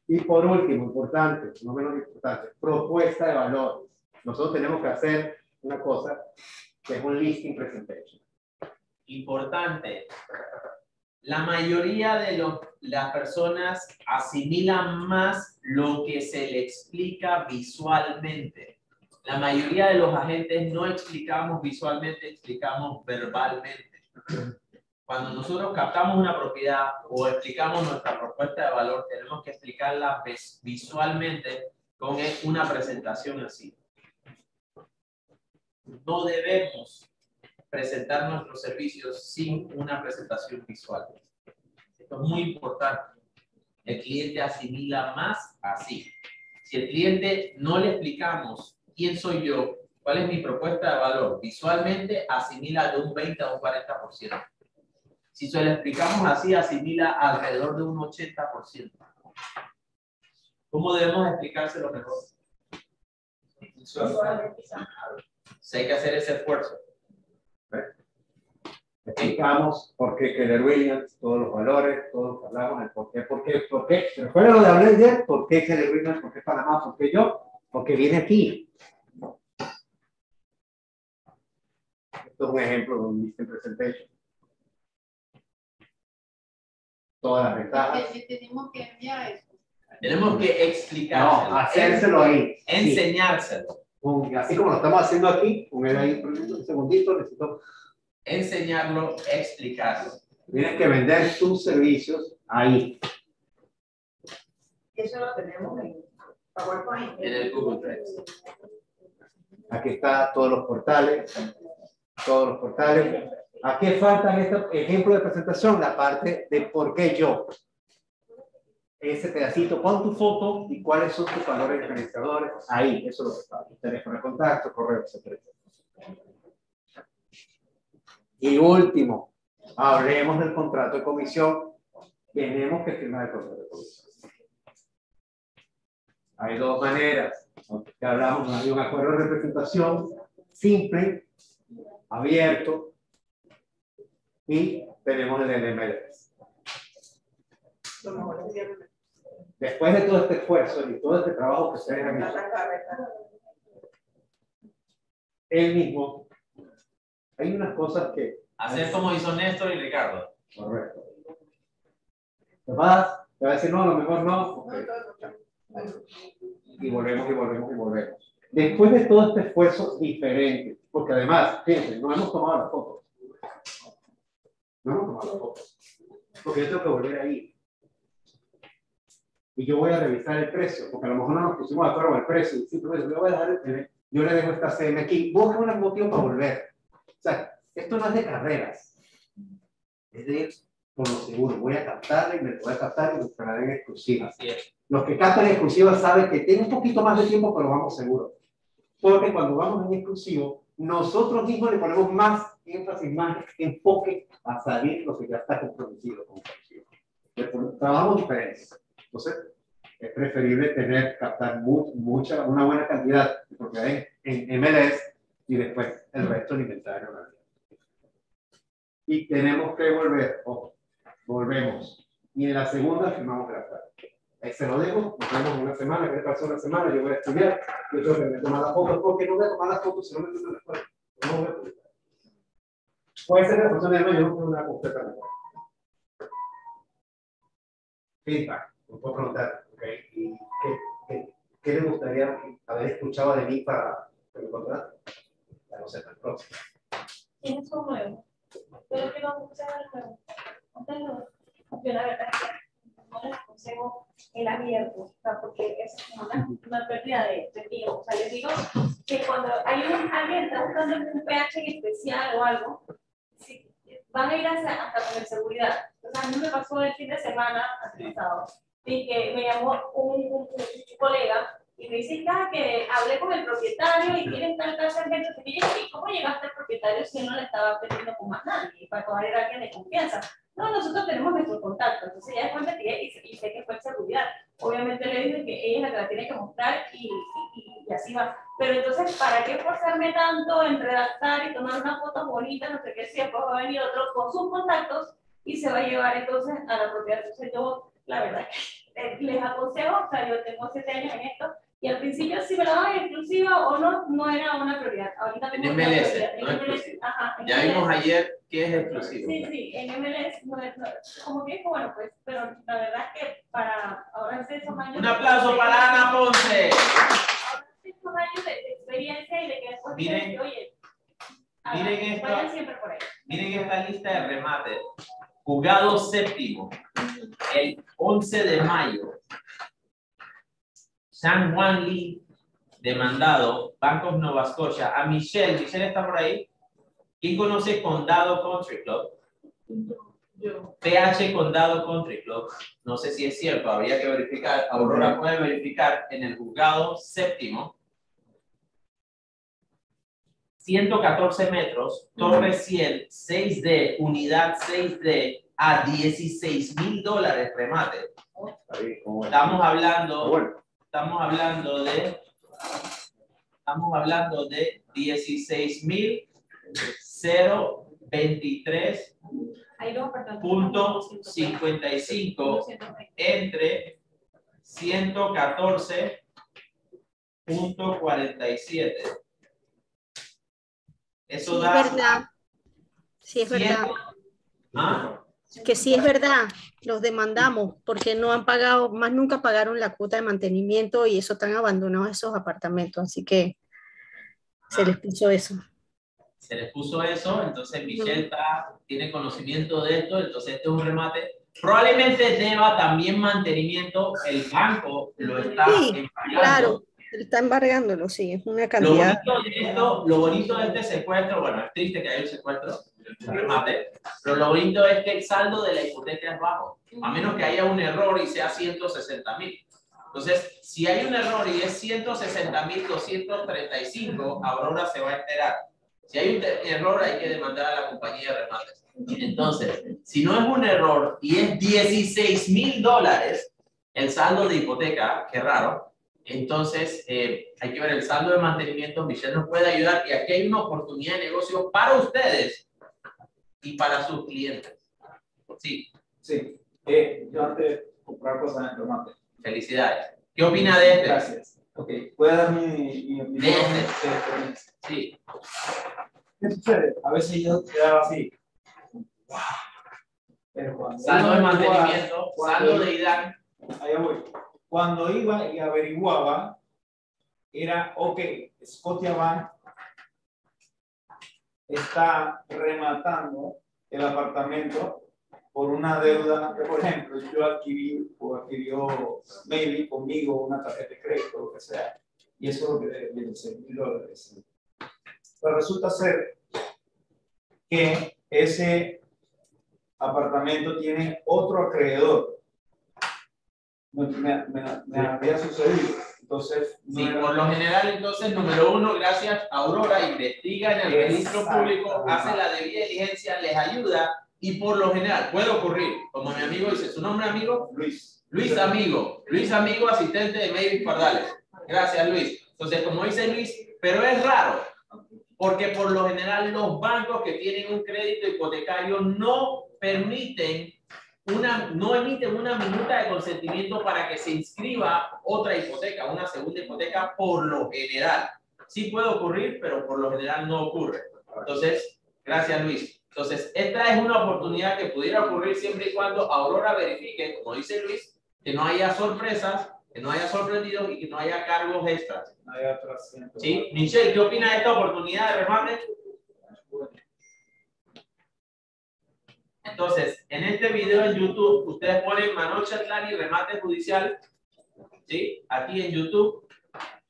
y por último, importante, no menos importante, propuesta de valores. Nosotros tenemos que hacer una cosa que es un listing presentation. Importante. La mayoría de las personas asimilan más lo que se le explica visualmente. La mayoría de los agentes no explicamos visualmente, explicamos verbalmente. Cuando nosotros captamos una propiedad o explicamos nuestra propuesta de valor, tenemos que explicarla visualmente con una presentación así. No debemos presentar nuestros servicios sin una presentación visual. Esto es muy importante. El cliente asimila más así. Si el cliente no le explicamos quién soy yo, cuál es mi propuesta de valor, visualmente asimila de un 20 a un 40%. Si se lo explicamos así, asimila alrededor de un 80%. ¿Cómo debemos explicárselo mejor? Si hay que hacer ese esfuerzo. Explicamos por qué Keller Williams, todos los valores, todos hablamos del por qué. Recuerda lo de hablar ayer, por qué Keller Williams, por qué Panamá, por qué yo, porque viene aquí. Esto es un ejemplo de un listing presentation. Todas las ventajas. Tenemos que enviar eso. Tenemos que explicárselo. No, hacérselo ahí. Enseñárselo. Sí. Así como lo estamos haciendo aquí, con él ahí, un segundito, necesito. Enseñarlo, explicarlo. Tienes que vender tus servicios ahí. Eso lo tenemos en PowerPoint. En el Google Drive. Aquí está todos los portales. Todos los portales. ¿A qué falta en este ejemplo de presentación? La parte de por qué yo. Ese pedacito, pon tu foto y cuáles son tus valores diferenciadores. Ahí, eso es lo que falta. Teléfono de contacto, correo, etc. Y último, hablemos del contrato de comisión. Tenemos que firmar el contrato de comisión. Hay dos maneras. Que hablamos de un acuerdo de representación simple, abierto, y tenemos el NMLS. Después de todo este esfuerzo y todo este trabajo que ustedes han hecho, él mismo, hay unas cosas que... Hacer como hizo Néstor y Ricardo. Correcto. Te vas, te va a decir no, a lo mejor no. Okay. Y volvemos y volvemos y volvemos. Después de todo este esfuerzo diferente, porque además, fíjense, no hemos tomado las fotos. No hemos tomado las fotos. Porque yo tengo que volver ahí. Y yo voy a revisar el precio, porque a lo mejor no nos pusimos de acuerdo con el precio. Simplemente yo voy a dejar yo le dejo esta CM aquí. Busca un motivo para volver. O sea, esto no es de carreras. Es de por lo seguro. Voy a captarla y me voy a captar y me esperaré en exclusiva. Así es. Los que captan en exclusiva saben que tienen un poquito más de tiempo, pero vamos seguros. Porque cuando vamos en exclusivo, nosotros mismos le ponemos más énfasis, más enfoque a salir lo que ya está comprometido con exclusivo. Trabajamos diferentes. Entonces, es preferible captar una buena cantidad de propiedades en MLS y después el resto del inventario. Y tenemos que volver, volvemos. Y en la segunda firmamos la carta. Se lo dejo, nos vemos en una semana, ¿qué pasó una semana? Yo voy a estudiar, yo tengo que tomar las fotos, porque no voy a tomar las fotos si no me meto en la escuela. No voy a publicar. Puede ser la persona de yo no tengo una completa mejor. Feedback, me puedo preguntar, ¿okay? ¿Y qué le gustaría haber escuchado de mí para que me contara? Ya no sé, hasta el próximo. Tienes un nuevo, pero que no sea el nuevo. Yo la verdad es que no les aconsejo el abierto, o sea, porque es una pérdida de tiempo. O sea, les digo que cuando hay alguien está buscando un pH en especial o algo, sí, van a ir hasta con el seguridad. O sea, a mí me pasó el fin de semana, pasado, y que me llamó un colega y me dice que hablé con el propietario y quieren tal sargento. Y yo dije, ¿cómo llegaste al propietario si él no le estaba pidiendo con más nadie? Para poder a alguien de confianza. No, nosotros tenemos nuestro contacto. Entonces ya después metí y sé que fue en seguridad. Obviamente le dije que ella es la que la tiene que mostrar y así va. Pero entonces, ¿para qué forzarme tanto en redactar y tomar una foto bonita, no sé qué, si después va a venir otro con sus contactos y se va a llevar entonces a la propiedad? Entonces yo, la verdad, les aconsejo, o sea, yo tengo 7 años en esto, y al principio si me la daban exclusiva o no, no era una prioridad. Ahorita En tengo MLS, prioridad. no exclusiva. Ajá, Ya vimos ayer que es exclusivo. Sí, sí, en MLS, no, como que bueno, pues, pero la verdad es que para ahora hace esos años... Un aplauso para Ana Ponce. Ahora hace esos años de experiencia y de que después miren, oye, miren vayan siempre por ahí. Miren esta lista de remate. Juzgado séptimo, el 11 de mayo. San Juan Lee, demandado, Bank of Nova Scotia, a Michelle. Michelle está por ahí. ¿Quién conoce Condado Country Club? Yo. PH Condado Country Club. No sé si es cierto, habría que verificar. Aurora puede verificar en el juzgado séptimo. 114 metros, torre 100, 6D, unidad 6D, a $16,000 remate. Estamos hablando de 16,023.55 entre 114.47. Eso sí, da. Es verdad. Sí, es verdad. ¿Ah? Que sí es verdad, los demandamos porque no han pagado, más nunca pagaron la cuota de mantenimiento y eso están abandonados esos apartamentos, así que se les puso eso. Se les puso eso, entonces Michelle tiene conocimiento de esto, entonces este es un remate. Probablemente deba también mantenimiento, el banco lo está embargando. Claro, está embargándolo, sí, es una cantidad. Lo bonito de este secuestro, bueno, es triste que haya un secuestro, remate, pero lo bonito es que el saldo de la hipoteca es bajo, a menos que haya un error y sea 160,000. Entonces, si hay un error y es 160,235, Aurora se va a enterar. Si hay un error, hay que demandar a la compañía de remates. Entonces, si no es un error y es $16,000 el saldo de hipoteca, qué raro, entonces hay que ver el saldo de mantenimiento. Michelle nos puede ayudar y aquí hay una oportunidad de negocio para ustedes y para sus clientes. Sí. Sí. Yo antes de comprar cosas en el remate. Felicidades. ¿Qué opina de este? Gracias. Ok, ¿puedo dar mi opinión de experiencia? Sí. ¿Qué sucede? A veces yo quedaba así. Pero cuando saldo de mantenimiento, saldo de IDAN. Allá voy. Cuando iba y averiguaba, era, ok, Scotiabank está rematando el apartamento por una deuda, que, por ejemplo, yo adquirió maybe conmigo una tarjeta de crédito, lo que sea, y eso es lo que debe $16,000. Pero resulta ser que ese apartamento tiene otro acreedor. Me había sucedido. Entonces, sí, por lo general, entonces, número uno, gracias a Aurora, investiga en el registro público, hace la debida diligencia, les ayuda y por lo general puede ocurrir, como mi amigo dice, ¿su nombre amigo? Luis. Luis Amigo, asistente de Mavis Pardales. Gracias, Luis. Entonces, como dice Luis, pero es raro, porque por lo general los bancos que tienen un crédito hipotecario no permiten no emiten una minuta de consentimiento para que se inscriba otra hipoteca, una segunda hipoteca, por lo general. Sí puede ocurrir, pero por lo general no ocurre. Entonces, gracias Luis. Entonces, esta es una oportunidad que pudiera ocurrir siempre y cuando Aurora verifique, como dice Luis, que no haya sorpresas, que no haya sorprendidos y que no haya cargos extras. ¿Sí? Michelle, ¿qué opina de esta oportunidad de remate? Entonces, en este video en YouTube, ustedes ponen Manuel Chatlani remate judicial, ¿sí? Aquí en YouTube.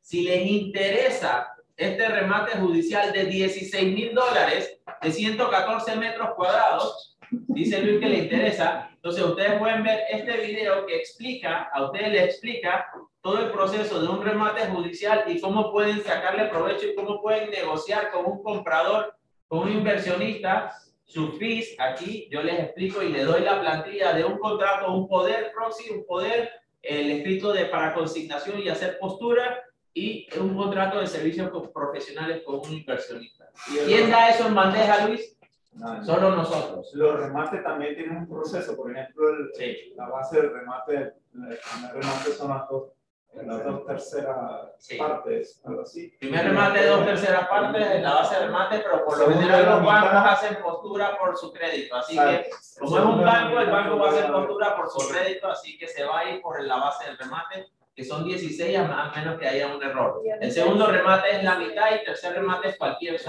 Si les interesa este remate judicial de $16,000 de 114 metros cuadrados. Dice Luis que le interesa. Entonces ustedes pueden ver este video que explica, a ustedes les explica todo el proceso de un remate judicial y cómo pueden sacarle provecho y cómo pueden negociar con un comprador, con un inversionista, sus fees. Aquí yo les explico y les doy la plantilla de un contrato, un poder proxy, un poder, el escrito de para consignación y hacer postura, y un contrato de servicios profesionales con un inversionista. ¿Quién da eso en bandeja, Luis? No, Solo nosotros. Los remates también tienen un proceso. Por ejemplo, la base del remate, el primer remate son las dos terceras partes, algo así. Primer remate, 2/3 partes, la base de remate, pero por lo general los bancos hacen postura por su crédito. Así que, como es un banco, el banco va a hacer postura por su crédito, así que se va a ir por la base del remate, que son 16 a menos que haya un error. El segundo remate es la mitad y el tercer remate es cualquier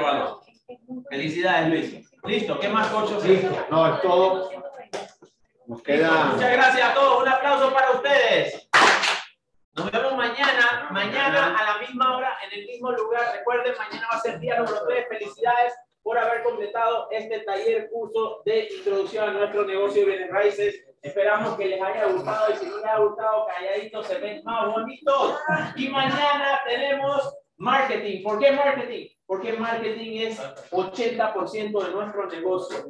valor. Felicidades, Luis. Listo, ¿qué más, Cocho? Listo, no, es todo. Nos queda... Muchas gracias a todos, un aplauso para ustedes. Nos vemos mañana a la misma hora, en el mismo lugar. Recuerden, mañana va a ser día número 3. Felicidades por haber completado este taller, curso de introducción a nuestro negocio de bienes raíces. Esperamos que les haya gustado, y si no les ha gustado, calladitos se ven más bonitos. Y mañana tenemos marketing. ¿Por qué marketing? Porque marketing es 80% de nuestro negocio.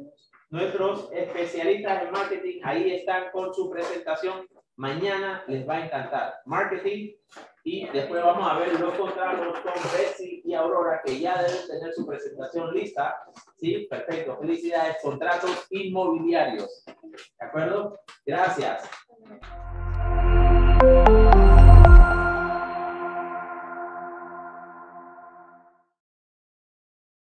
Nuestros especialistas en marketing ahí están con su presentación. Mañana les va a encantar marketing, y después vamos a ver los contratos con Betsy y Aurora, que ya deben tener su presentación lista. Sí, perfecto. Felicidades. Contratos inmobiliarios. ¿De acuerdo? Gracias.